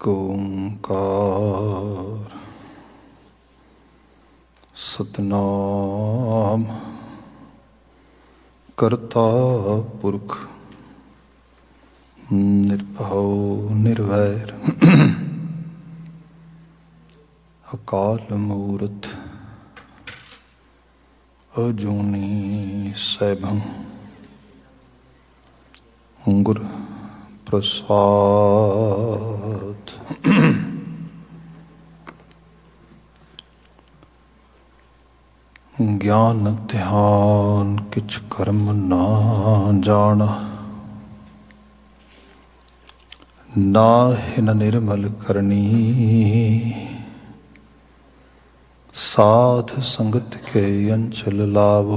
ਇੱਕ ਓਂਕਾਰ ਸਤਿਨਾਮ ਕਰਤਾ ਪੁਰਖ ਨਿਰਭਉ ਨਿਰਵੈਰ ਅਕਾਲ ਮੂਰਤ ਅਜੂਨੀ ਸੈਭੰ ਗੁਰ ਪ੍ਰਸਾਦ। ਗਿਆਨ ਧਿਆਨ ਕਿਛ ਕਰਮ ਨਾ ਜਾਣ, ਨਾਹਿਨ ਨਿਰਮਲ ਕਰਨੀ, ਸਾਧ ਸੰਗਤ ਕੇ ਅੰਚਲ ਲਾਵ।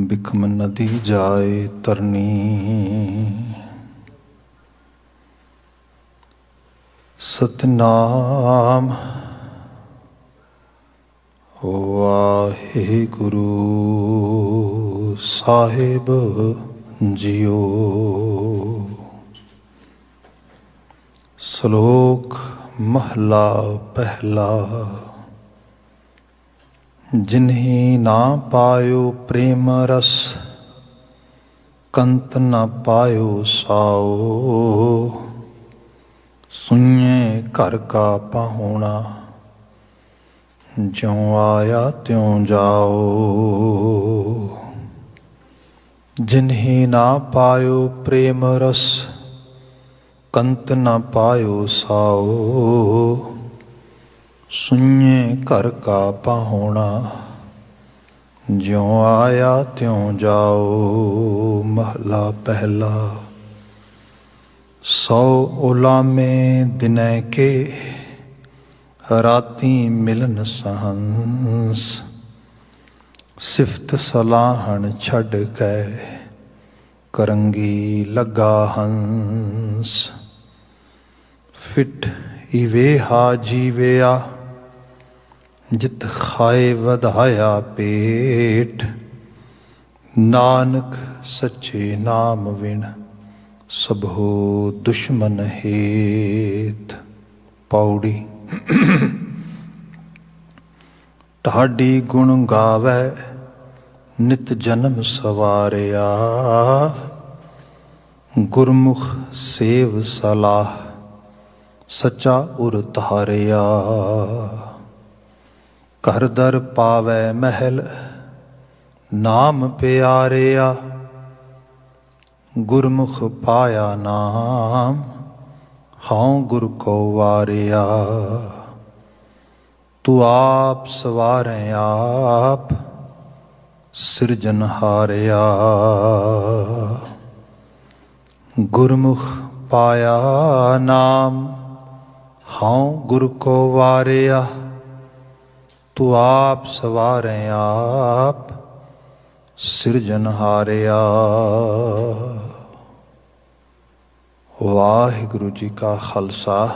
ਬਿਖਮ ਨਦੀ ਜਾਏ ਤਰਨੀ, ਸਤਿਨਾਮ ਵਾਹਿਗੁਰੂ ਸਾਹਿਬ ਜੀਓ। ਸ਼ਲੋਕ ਮਹਲਾ ਪਹਿਲਾ। ਜਿਨਹੀ ਨਾ ਪਾਇਓ ਪ੍ਰੇਮ ਰਸ, ਕੰਤ ਨਾ ਪਾਇਓ ਸਾਓ। ਸੁਣੇ ਘਰ ਕਾ ਪਾਹੁਣਾ, ਜਿਉ ਆਇਆ ਤਿਉ ਜਾਓ। ਜਿਨਹੀ ਨਾ ਪਾਇਓ ਪ੍ਰੇਮ ਰਸ, ਕੰਤ ਨਾ ਪਾਇਓ ਸਾਓ। ਸੁਣੇ ਘਰ ਕਾ ਪਾਹੁਣਾ, ਜਿਉ ਆਇਆ ਤਿਉ ਜਾਓ। ਮਹਲਾ ਪਹਿਲਾ। ਸੌ ਉਲਾਮੇ ਦਿਨੈ ਕੇ, ਰਾਤੀ ਮਿਲਨ ਸਹੰਸ। ਸਿਫਤ ਸਲਾਹਣ ਛੱਡ ਕੇ, ਕਰੰਗੀ ਲੱਗਾ ਹੰਸ। ਫਿਟ ਇਵੇਹਾ ਜੀਵਿਆ, ਜਿਤ ਖਾਏ ਵਧਾਇਆ ਪੇਟ। ਨਾਨਕ ਸੱਚੇ ਨਾਮ ਵਿਣ, ਸਭੋ ਦੁਸ਼ਮਨ ਹੇਤ। ਪੌੜੀ। ਢਾਡੀ ਗੁਣ ਗਾਵੈ, ਨਿਤ ਜਨਮ ਸਵਾਰਿਆ। ਗੁਰਮੁਖ ਸੇਵ ਸਲਾਹ, ਸਚਾ ਉਰ ਧਾਰਿਆ। ਘਰ ਦਰ ਪਾਵੈ ਮਹਿਲ, ਨਾਮ ਪਿਆਰਿਆ। ਗੁਰਮੁਖ ਪਾਇਆ ਨਾਮ, ਹਉ ਗੁਰ ਕੋ ਵਾਰਿਆ। ਤੂੰ ਆਪ ਸਵਾਰੈ ਆਪ, ਸਿਰਜਨਹਾਰਿਆ। ਗੁਰਮੁਖ ਪਾਇਆ ਨਾਮ, ਹਉ ਗੁਰ ਕੋ ਵਾਰਿਆ। ਤੂੰ ਆਪ ਸਵਾਰੈ ਆਪ, ਸਿਰਜਨਹਾਰਿਆ। ਵਾਹਿਗੁਰੂ ਜੀ ਕਾ ਖਾਲਸਾ,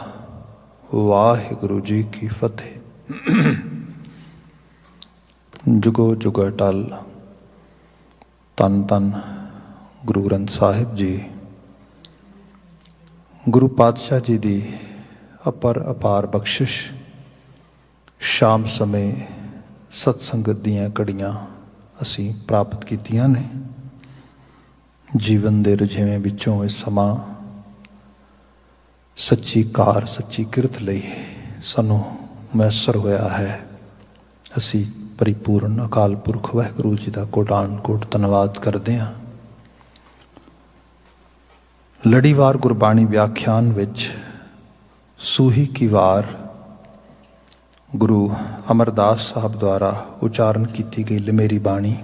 ਵਾਹਿਗੁਰੂ ਜੀ ਕੀ ਫਤਿਹ। ਜੁਗੋ ਜੁਗ ਅਟਲ। ਧੰਨ ਧੰਨ ਗੁਰੂ ਗ੍ਰੰਥ ਸਾਹਿਬ ਜੀ। ਗੁਰੂ ਪਾਤਸ਼ਾਹ ਜੀ ਦੀ ਅਪਾਰ ਬਖਸ਼ਿਸ਼। ਸ਼ਾਮ ਸਮੇਂ ਸਤਸੰਗਤ ਦੀਆਂ ਘੜੀਆਂ ਅਸੀਂ ਪ੍ਰਾਪਤ ਕੀਤੀਆਂ ਨੇ। ਜੀਵਨ ਦੇ ਰੁਝੇਵੇਂ ਵਿੱਚੋਂ ਇਹ ਸਮਾਂ ਸੱਚੀ ਕਾਰ ਸੱਚੀ ਕਿਰਤ ਲਈ ਸਾਨੂੰ ਮੈਸਰ ਹੋਇਆ ਹੈ। ਅਸੀਂ ਪਰਿਪੂਰਨ ਅਕਾਲ ਪੁਰਖ ਵਾਹਿਗੁਰੂ ਜੀ ਦਾ ਕੋਟਾਨ ਕੋਟ ਧੰਨਵਾਦ ਕਰਦੇ ਹਾਂ। ਲੜੀਵਾਰ ਗੁਰਬਾਣੀ ਵਿਆਖਿਆਨ ਵਿੱਚ ਸੂਹੀ ਕੀ ਵਾਰ ਗੁਰੂ ਅਮਰਦਾਸ ਸਾਹਿਬ ਦੁਆਰਾ ਉਚਾਰਨ ਕੀਤੀ ਗਈ ਲਿਮੇਰੀ ਬਾਣੀ,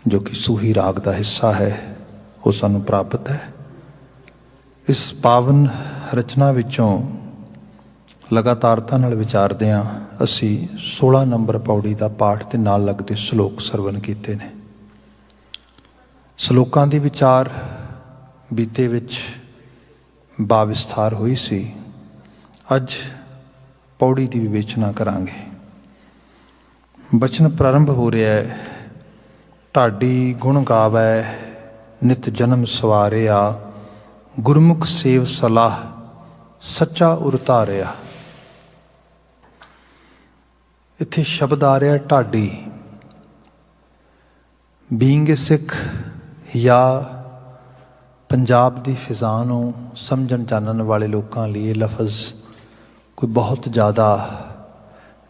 ਜੋ ਕਿ ਸੂਹੀ ਰਾਗ ਦਾ ਹਿੱਸਾ ਹੈ, ਉਹ ਸਾਨੂੰ ਪ੍ਰਾਪਤ ਹੈ। ਇਸ ਪਾਵਨ ਰਚਨਾ ਵਿੱਚੋਂ ਲਗਾਤਾਰਤਾ ਨਾਲ ਵਿਚਾਰਦਿਆਂ ਅਸੀਂ 16 ਨੰਬਰ ਪੌੜੀ ਦਾ ਪਾਠ ਤੇ ਨਾਲ ਲੱਗਦੇ ਸ਼ਲੋਕ ਸਰਵਨ ਕੀਤੇ ਨੇ। ਸ਼ਲੋਕਾਂ ਦੀ ਵਿਚਾਰ ਬੀਤੇ ਵਿੱਚ ਬਾਵਿਸਥਾਰ ਹੋਈ ਸੀ। ਅੱਜ ਪੌੜੀ ਦੀ ਵਿਵੇਚਨਾ ਕਰਾਂਗੇ। ਬਚਨ ਪ੍ਰਾਰੰਭ ਹੋ ਰਿਹਾ ਹੈ। ਢਾਡੀ ਗੁਣ ਗਾਵੈ, ਨਿਤ ਜਨਮ ਸਵਾਰਿਆ। ਗੁਰਮੁਖ ਸੇਵ ਸਲਾਹ ਸੱਚਾ ਉਰਤਾਰਿਆ। ਇੱਥੇ ਸ਼ਬਦ ਆ ਰਿਹਾ ਢਾਡੀ। ਬੀਇੰਗ ਏ ਸਿੱਖ ਜਾਂ ਪੰਜਾਬ ਦੀ ਫਿਜ਼ਾ ਨੂੰ ਸਮਝਣ ਜਾਣਨ ਵਾਲੇ ਲੋਕਾਂ ਲਈ ਇਹ ਲਫ਼ਜ਼ ਕੋਈ ਬਹੁਤ ਜ਼ਿਆਦਾ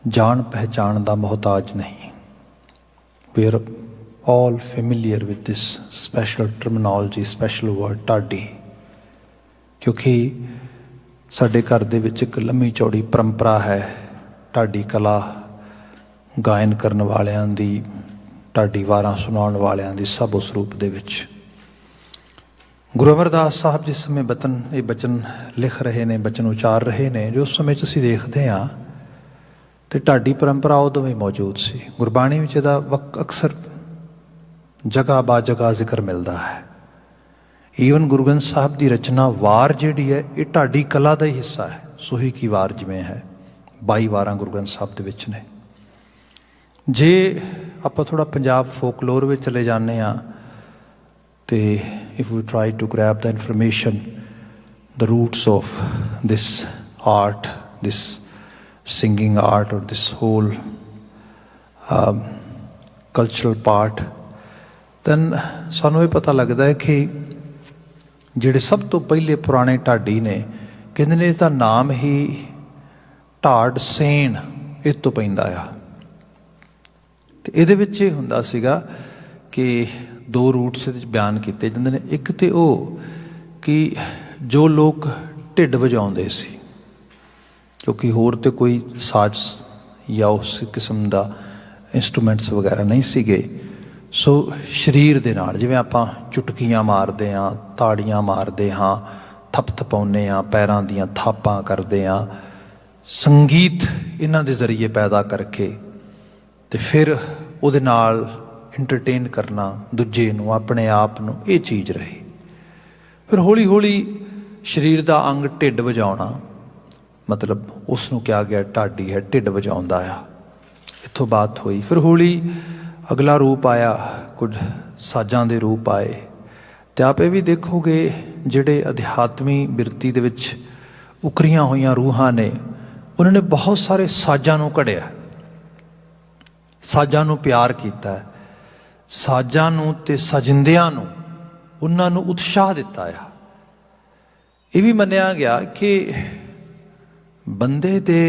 ਜਾਣ ਪਹਿਚਾਣ ਦਾ ਮੁਹਤਾਜ ਨਹੀਂ। We are all familiar with this special terminology, special word ਢਾਡੀ, ਕਿਉਂਕਿ ਸਾਡੇ ਘਰ ਦੇ ਵਿੱਚ ਇੱਕ ਲੰਮੀ ਚੌੜੀ ਪਰੰਪਰਾ ਹੈ ਢਾਡੀ ਕਲਾ ਗਾਇਨ ਕਰਨ ਵਾਲਿਆਂ ਦੀ, ਢਾਡੀ ਵਾਰਾਂ ਸੁਣਾਉਣ ਵਾਲਿਆਂ ਦੀ, ਸਭ ਉਸ ਰੂਪ ਦੇ ਵਿੱਚ। ਗੁਰੂ ਅਮਰਦਾਸ ਸਾਹਿਬ ਜਿਸ ਸਮੇਂ ਇਹ ਬਚਨ ਲਿਖ ਰਹੇ ਨੇ, ਬਚਨ ਉਚਾਰ ਰਹੇ ਨੇ, ਜੋ ਉਸ ਸਮੇਂ 'ਚ ਅਸੀਂ ਦੇਖਦੇ ਹਾਂ ਤੇ ਢਾਡੀ ਪਰੰਪਰਾ ਉਦੋਂ ਵੀ ਮੌਜੂਦ ਸੀ। ਗੁਰਬਾਣੀ ਵਿੱਚ ਇਹਦਾ ਅਕਸਰ ਜਗ੍ਹਾ ਬਾ ਜਗ੍ਹਾ ਜ਼ਿਕਰ ਮਿਲਦਾ ਹੈ। ਈਵਨ ਗੁਰੂ ਗ੍ਰੰਥ ਸਾਹਿਬ ਦੀ ਰਚਨਾ ਵਾਰ ਜਿਹੜੀ ਹੈ ਇਹ ਢਾਡੀ ਕਲਾ ਦਾ ਹੀ ਹਿੱਸਾ ਹੈ। ਸੋਹੀ ਕੀ ਵਾਰ ਜਿਵੇਂ ਹੈ, 22 ਵਾਰਾਂ ਗੁਰੂ ਗ੍ਰੰਥ ਸਾਹਿਬ ਦੇ ਵਿੱਚ ਨੇ। ਜੇ ਆਪਾਂ ਥੋੜ੍ਹਾ ਪੰਜਾਬ ਫੋਕਲੋਰ ਵਿੱਚ ਚਲੇ ਜਾਂਦੇ ਹਾਂ ਤੇ if we try to grab the information, the roots of this art, this singing art, or this whole cultural part, then ਸਾਨੂੰ ਇਹ ਪਤਾ ਲੱਗਦਾ ਹੈ ਕਿ ਜਿਹੜੇ ਸਭ ਤੋਂ ਪਹਿਲੇ ਪੁਰਾਣੇ ਢਾਡੀ ਨੇ, ਕਹਿੰਦੇ ਨੇ ਇਹਦਾ ਨਾਮ ਹੀ ਢਾਡ ਸੇਨ ਇਹ ਤੋਂ ਪੈਂਦਾ ਆ। ਤੇ ਇਹਦੇ ਵਿੱਚ ਇਹ ਹੁੰਦਾ ਸੀਗਾ ਕਿ 2 ਰੂਟਸ ਇਹਦੇ 'ਚ ਬਿਆਨ ਕੀਤੇ ਜਾਂਦੇ ਨੇ। ਇੱਕ ਤੇ ਉਹ ਕਿ ਜੋ ਲੋਕ ਢਿੱਡ ਵਜਾਉਂਦੇ ਸੀ, ਕਿਉਂਕਿ ਹੋਰ ਤੇ ਕੋਈ ਸਾਜ਼ ਜਾਂ ਉਸ ਕਿਸਮ ਦਾ ਇੰਸਟਰੂਮੈਂਟਸ ਵਗੈਰਾ ਨਹੀਂ ਸੀਗੇ, ਸੋ ਸਰੀਰ ਦੇ ਨਾਲ, ਜਿਵੇਂ ਆਪਾਂ ਚੁਟਕੀਆਂ ਮਾਰਦੇ ਹਾਂ, ਤਾੜੀਆਂ ਮਾਰਦੇ ਹਾਂ, ਥਪਥਪਾਉਂਦੇ ਹਾਂ, ਪੈਰਾਂ ਦੀਆਂ ਥਾਪਾਂ ਕਰਦੇ ਹਾਂ, ਸੰਗੀਤ ਇਹਨਾਂ ਦੇ ਜ਼ਰੀਏ ਪੈਦਾ ਕਰਕੇ ਤੇ ਫਿਰ ਉਹਦੇ ਨਾਲ ਇੰਟਰਟੇਨ ਕਰਨਾ ਦੂਜੇ ਨੂੰ, ਆਪਣੇ ਆਪ ਨੂੰ, ਇਹ ਚੀਜ਼ ਰਹੀ। ਫਿਰ ਹੌਲੀ ਹੌਲੀ ਸਰੀਰ ਦਾ ਅੰਗ ਢਿੱਡ ਵਜਾਉਣਾ, ਮਤਲਬ ਉਸ ਨੂੰ ਕਿਹਾ ਗਿਆ ਢਾਡੀ ਹੈ, ਢਿੱਡ ਵਜਾਉਂਦਾ ਆ। ਇੱਥੋਂ ਬਾਤ ਹੋਈ। ਫਿਰ ਹੌਲੀ ਅਗਲਾ ਰੂਪ ਆਇਆ, ਕੁਝ ਸਾਜ਼ਾਂ ਦੇ ਰੂਪ ਆਏ। ਅਤੇ ਆਪ ਇਹ ਵੀ ਦੇਖੋਗੇ ਜਿਹੜੇ ਅਧਿਆਤਮੀ ਬਿਰਤੀ ਦੇ ਵਿੱਚ ਉਕਰੀਆਂ ਹੋਈਆਂ ਰੂਹਾਂ ਨੇ, ਉਹਨਾਂ ਨੇ ਬਹੁਤ ਸਾਰੇ ਸਾਜ਼ਾਂ ਨੂੰ ਘੜਿਆ, ਸਾਜ਼ਾਂ ਨੂੰ ਪਿਆਰ ਕੀਤਾ, ਸਾਜ਼ਾਂ ਨੂੰ ਅਤੇ ਸਾਜਿੰਦਿਆਂ ਨੂੰ, ਉਹਨਾਂ ਨੂੰ ਉਤਸ਼ਾਹ ਦਿੱਤਾ ਆ। ਇਹ ਵੀ ਮੰਨਿਆ ਗਿਆ ਕਿ ਬੰਦੇ ਦੇ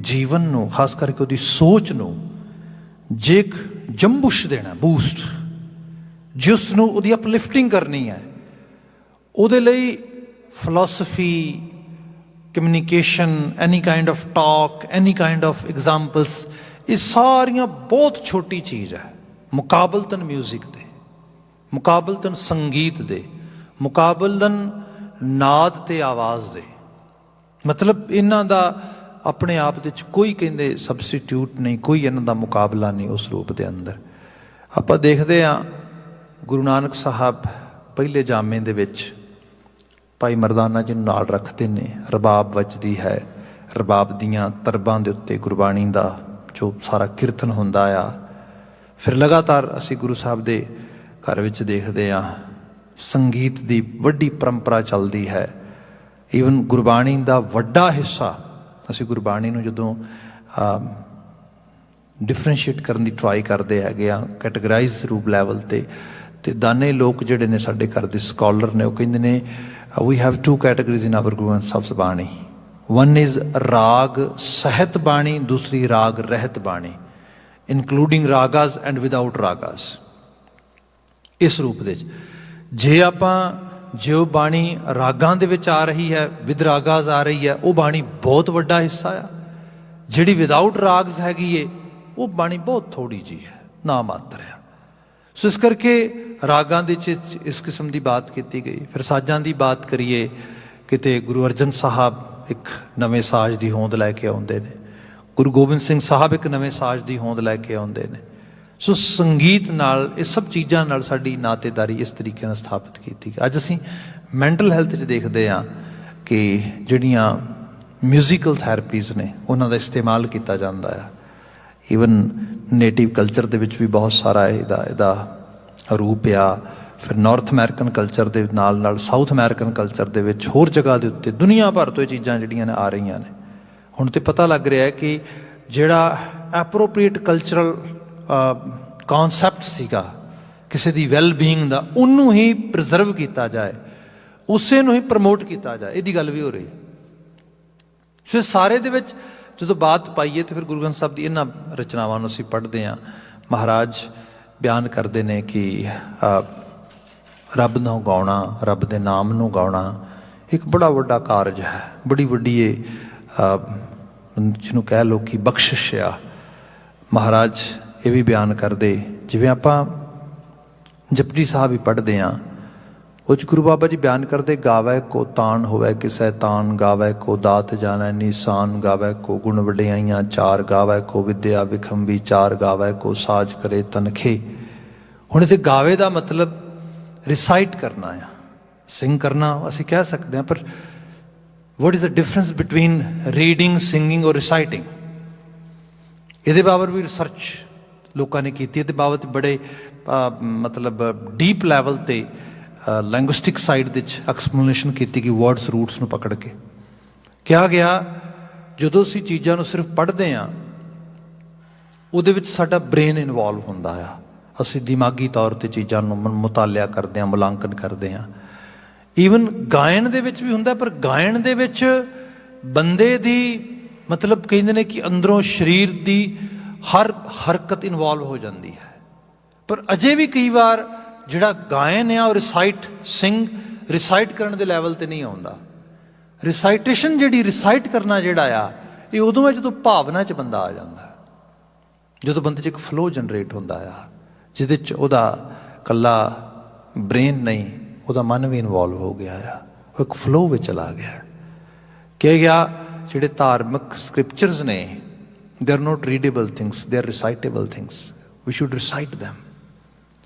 ਜੀਵਨ ਨੂੰ, ਖਾਸ ਕਰਕੇ ਉਹਦੀ ਸੋਚ ਨੂੰ ਜੇ ਇੱਕ ਜੰਬੁਸ਼ ਦੇਣਾ, ਬੂਸਟ, ਜਿਸ ਨੂੰ ਉਹਦੀ ਅਪਲਿਫਟਿੰਗ ਕਰਨੀ ਹੈ, ਉਹਦੇ ਲਈ philosophy, communication, any kind of talk, any kind of examples, ਇਹ ਸਾਰੀਆਂ ਬਹੁਤ ਛੋਟੀ ਚੀਜ਼ ਹੈ ਮੁਕਾਬਲਤਨ ਮਿਊਜ਼ਿਕ ਦੇ, ਮੁਕਾਬਲਤਨ ਸੰਗੀਤ ਦੇ, ਮੁਕਾਬਲਤਨ ਨਾਦ ਅਤੇ ਆਵਾਜ਼ ਦੇ। ਮਤਲਬ ਇਹਨਾਂ ਦਾ ਆਪਣੇ ਆਪ ਦੇ ਵਿੱਚ ਕੋਈ ਕਹਿੰਦੇ ਸਬਸਟੀਟਿਊਟ ਨਹੀਂ, ਕੋਈ ਇਹਨਾਂ ਦਾ ਮੁਕਾਬਲਾ ਨਹੀਂ ਉਸ ਰੂਪ ਦੇ ਅੰਦਰ। ਆਪਾਂ ਦੇਖਦੇ ਹਾਂ ਗੁਰੂ ਨਾਨਕ ਸਾਹਿਬ ਪਹਿਲੇ ਜਾਮੇ ਦੇ ਵਿੱਚ ਭਾਈ ਮਰਦਾਨਾ ਜੀ ਨੂੰ ਨਾਲ ਰੱਖਦੇ ਨੇ, ਰਬਾਬ ਵੱਜਦੀ ਹੈ, ਰਬਾਬ ਦੀਆਂ ਤਰਬਾਂ ਦੇ ਉੱਤੇ ਗੁਰਬਾਣੀ ਦਾ ਜੋ ਸਾਰਾ ਕੀਰਤਨ ਹੁੰਦਾ ਆ। ਫਿਰ ਲਗਾਤਾਰ ਅਸੀਂ ਗੁਰੂ ਸਾਹਿਬ ਦੇ ਘਰ ਵਿੱਚ ਦੇਖਦੇ ਹਾਂ ਸੰਗੀਤ ਦੀ ਵੱਡੀ ਪਰੰਪਰਾ ਚੱਲਦੀ ਹੈ। ਈਵਨ ਗੁਰਬਾਣੀ ਦਾ ਵੱਡਾ ਹਿੱਸਾ, ਅਸੀਂ ਗੁਰਬਾਣੀ ਨੂੰ ਜਦੋਂ ਡਿਫਰੈਂਸ਼ੀਏਟ ਕਰਨ ਦੀ ਟਰਾਈ ਕਰਦੇ ਹੈਗੇ ਆ, ਕੈਟੇਗਰਾਈਜ਼ ਰੂਪ ਲੈਵਲ 'ਤੇ, ਅਤੇ ਦਾਨੇ ਲੋਕ ਜਿਹੜੇ ਨੇ ਸਾਡੇ ਘਰ ਦੇ ਸਕਾਲਰ ਨੇ, ਉਹ ਕਹਿੰਦੇ ਨੇ we have 2 categories in our Guru Granth Sahib bani. One is ਰਾਗ ਸਹਿਤ ਬਾਣੀ, ਦੂਸਰੀ ਰਾਗ ਰਹਿਤ ਬਾਣੀ, ਇਨਕਲੂਡਿੰਗ ਰਾਗਾਜ਼ ਐਂਡ ਵਿਦਾਊਟ ਰਾਗਾਜ਼। ਇਸ ਰੂਪ ਦੇ 'ਚ ਜੇ ਆਪਾਂ ਜੋ ਬਾਣੀ ਰਾਗਾਂ ਦੇ ਵਿੱਚ ਆ ਰਹੀ ਹੈ, ਵਿਦ ਰਾਗਾਜ਼ ਆ ਰਹੀ ਹੈ, ਉਹ ਬਾਣੀ ਬਹੁਤ ਵੱਡਾ ਹਿੱਸਾ ਆ। ਜਿਹੜੀ ਵਿਦਾਊਟ ਰਾਗਜ਼ ਹੈਗੀ ਏ, ਉਹ ਬਾਣੀ ਬਹੁਤ ਥੋੜ੍ਹੀ ਜਿਹੀ ਹੈ, ਨਾ ਮਾਤਰ ਆ। ਸੋ ਇਸ ਕਰਕੇ ਰਾਗਾਂ ਦੇ 'ਚ ਇਸ ਕਿਸਮ ਦੀ ਬਾਤ ਕੀਤੀ ਗਈ। ਫਿਰ ਸਾਜ਼ਾਂ ਦੀ ਬਾਤ ਕਰੀਏ, ਕਿਤੇ ਗੁਰੂ ਅਰਜਨ ਸਾਹਿਬ ਇੱਕ ਨਵੇਂ ਸਾਜ਼ ਦੀ ਹੋਂਦ ਲੈ ਕੇ ਆਉਂਦੇ ਨੇ, ਗੁਰੂ ਗੋਬਿੰਦ ਸਿੰਘ ਸਾਹਿਬ ਇੱਕ ਨਵੇਂ ਸਾਜ਼ ਦੀ ਹੋਂਦ ਲੈ ਕੇ ਆਉਂਦੇ ਨੇ। ਸੋ ਸੰਗੀਤ ਨਾਲ, ਇਹ ਸਭ ਚੀਜ਼ਾਂ ਨਾਲ ਸਾਡੀ ਨਾਤੇਦਾਰੀ ਇਸ ਤਰੀਕੇ ਨਾਲ ਸਥਾਪਿਤ ਕੀਤੀ ਗਈ। ਅੱਜ ਅਸੀਂ ਮੈਂਟਲ ਹੈਲਥ 'ਚ ਦੇਖਦੇ ਹਾਂ ਕਿ ਜਿਹੜੀਆਂ ਮਿਊਜ਼ੀਕਲ ਥੈਰੇਪੀਜ਼ ਨੇ, ਉਹਨਾਂ ਦਾ ਇਸਤੇਮਾਲ ਕੀਤਾ ਜਾਂਦਾ ਆ। ਈਵਨ ਨੇਟਿਵ ਕਲਚਰ ਦੇ ਵਿੱਚ ਵੀ ਬਹੁਤ ਸਾਰਾ ਇਹਦਾ ਰੂਪ ਆ। ਫਿਰ ਨਾਰਥ ਅਮਰੀਕਨ ਕਲਚਰ ਦੇ ਨਾਲ ਨਾਲ ਸਾਊਥ ਅਮਰੀਕਨ ਕਲਚਰ ਦੇ ਵਿੱਚ ਹੋਰ ਜਗ੍ਹਾ ਦੇ ਉੱਤੇ ਦੁਨੀਆ ਭਰ ਤੋਂ ਇਹ ਚੀਜ਼ਾਂ ਜਿਹੜੀਆਂ ਨੇ ਆ ਰਹੀਆਂ ਨੇ। ਹੁਣ ਤਾਂ ਪਤਾ ਲੱਗ ਰਿਹਾ ਹੈ ਕਿ ਜਿਹੜਾ ਐਪਰੋਪਰੀਏਟ ਕਲਚਰਲ ਕੌਨਸੈਪਟ ਸੀਗਾ ਕਿਸੇ ਦੀ ਵੈਲਬੀਇੰਗ ਦਾ, ਉਹਨੂੰ ਹੀ ਪ੍ਰੀਜ਼ਰਵ ਕੀਤਾ ਜਾਏ, ਉਸੇ ਨੂੰ ਹੀ ਪ੍ਰਮੋਟ ਕੀਤਾ ਜਾਏ, ਇਹਦੀ ਗੱਲ ਵੀ ਹੋ ਰਹੀ ਹੈ। ਸੋ ਸਾਰੇ ਦੇ ਵਿੱਚ ਜਦੋਂ ਬਾਤ ਪਾਈਏ ਤਾਂ ਫਿਰ ਗੁਰੂ ਗ੍ਰੰਥ ਸਾਹਿਬ ਦੀ ਇਹਨਾਂ ਰਚਨਾਵਾਂ ਨੂੰ ਅਸੀਂ ਪੜ੍ਹਦੇ ਹਾਂ। ਮਹਾਰਾਜ ਬਿਆਨ ਕਰਦੇ ਨੇ ਕਿ ਰੱਬ ਨੂੰ ਗਾਉਣਾ, ਰੱਬ ਦੇ ਨਾਮ ਨੂੰ ਗਾਉਣਾ ਇੱਕ ਬੜਾ ਵੱਡਾ ਕਾਰਜ ਹੈ, ਬੜੀ ਵੱਡੀ ਇਹ ਜਿਹਨੂੰ ਕਹਿ ਲਓ ਕਿ ਬਖਸ਼ਿਸ਼ ਆ। ਮਹਾਰਾਜ ਇਹ ਵੀ ਬਿਆਨ ਕਰਦੇ, ਜਿਵੇਂ ਆਪਾਂ ਜਪਜੀ ਸਾਹਿਬ ਹੀ ਪੜ੍ਹਦੇ ਹਾਂ, ਉਹ 'ਚ ਗੁਰੂ ਬਾਬਾ ਜੀ ਬਿਆਨ ਕਰਦੇ, ਗਾਵੈ ਕੋ ਤਾਣ ਹੋਵੈ ਕਿਸੈ ਤਾਣ, ਗਾਵੈ ਕੋ ਦਾਤ ਜਾਣੈ ਨੀਸਾਨ, ਗਾਵੈ ਕੋ ਗੁਣ ਵਡਿਆਈਆਂ ਚਾਰ, ਗਾਵੈ ਕੋ ਵਿਦਿਆ ਵਿਖਮ ਵਿਚਾਰ, ਗਾਵੈ ਕੋ ਸਾਜ ਕਰੇ ਤਨਖੇ। ਹੁਣ ਇੱਥੇ ਗਾਵੇ ਦਾ ਮਤਲਬ ਰਿਸਾਈਟ ਕਰਨਾ ਆ, ਸਿੰਗ ਕਰਨਾ ਅਸੀਂ ਕਹਿ ਸਕਦੇ ਹਾਂ, ਪਰ what is the difference between reading, singing or reciting? ਇਹਦੇ ਬਾਬਤ ਵੀ ਰਿਸਰਚ ਲੋਕਾਂ ਨੇ ਕੀਤੀ, ਇਹਦੇ ਬਾਬਤ ਬੜੇ ਮਤਲਬ ਡੀਪ ਲੈਵਲ 'ਤੇ ਲੈਂਗੁਇਸਟਿਕ ਸਾਈਡ ਦੇ ਵਿੱਚ ਐਕਸਪਲੇਨੇਸ਼ਨ ਕੀਤੀ ਕਿ ਵਰਡਸ ਰੂਟਸ ਨੂੰ ਪਕੜ ਕੇ ਕਿਹਾ ਗਿਆ, ਜਦੋਂ ਅਸੀਂ ਚੀਜ਼ਾਂ ਨੂੰ ਸਿਰਫ ਪੜ੍ਹਦੇ ਹਾਂ ਉਹਦੇ ਵਿੱਚ ਸਾਡਾ ਬ੍ਰੇਨ ਇਨਵੋਲਵ ਹੁੰਦਾ ਆ, ਅਸੀਂ ਦਿਮਾਗੀ ਤੌਰ 'ਤੇ ਚੀਜ਼ਾਂ ਨੂੰ ਮੁਤਾਲਿਆ ਕਰਦੇ ਹਾਂ, ਮੁਲਾਂਕਣ ਕਰਦੇ ਹਾਂ। ਈਵਨ ਗਾਇਨ ਦੇ ਵਿੱਚ ਵੀ ਹੁੰਦਾ, ਪਰ ਗਾਇਨ ਦੇ ਵਿੱਚ ਬੰਦੇ ਦੀ ਮਤਲਬ ਕਹਿੰਦੇ ਨੇ ਕਿ ਅੰਦਰੋਂ ਸਰੀਰ ਦੀ ਹਰ ਹਰਕਤ ਇਨਵੋਲਵ ਹੋ ਜਾਂਦੀ ਹੈ। ਪਰ ਅਜੇ ਵੀ ਕਈ ਵਾਰ ਜਿਹੜਾ ਗਾਇਨ ਆ ਉਹ ਰਿਸਾਈਟ ਕਰਨ ਦੇ ਲੈਵਲ 'ਤੇ ਨਹੀਂ ਆਉਂਦਾ। ਰਿਸਾਈਟੇਸ਼ਨ ਜਿਹੜੀ ਰਿਸਾਈਟ ਕਰਨਾ ਜਿਹੜਾ ਆ ਇਹ ਉਦੋਂ ਹੈ ਜਦੋਂ ਭਾਵਨਾ 'ਚ ਬੰਦਾ ਆ ਜਾਂਦਾ, ਜਦੋਂ ਬੰਦੇ 'ਚ ਇੱਕ ਫਲੋ ਜਨਰੇਟ ਹੁੰਦਾ ਆ, ਜਿਹਦੇ 'ਚ ਉਹਦਾ ਇਕੱਲਾ ਬ੍ਰੇਨ ਨਹੀਂ, ਉਹਦਾ ਮਨ ਵੀ ਇਨਵੋਲਵ ਹੋ ਗਿਆ ਆ, ਉਹ ਇੱਕ ਫਲੋ ਵਿੱਚ ਚਲਾ ਗਿਆ। ਕਿਹਾ ਗਿਆ ਜਿਹੜੇ ਧਾਰਮਿਕ ਸਕ੍ਰਿਪਚਰਸ ਨੇ, they are not readable things, they are recitable things, we should recite them.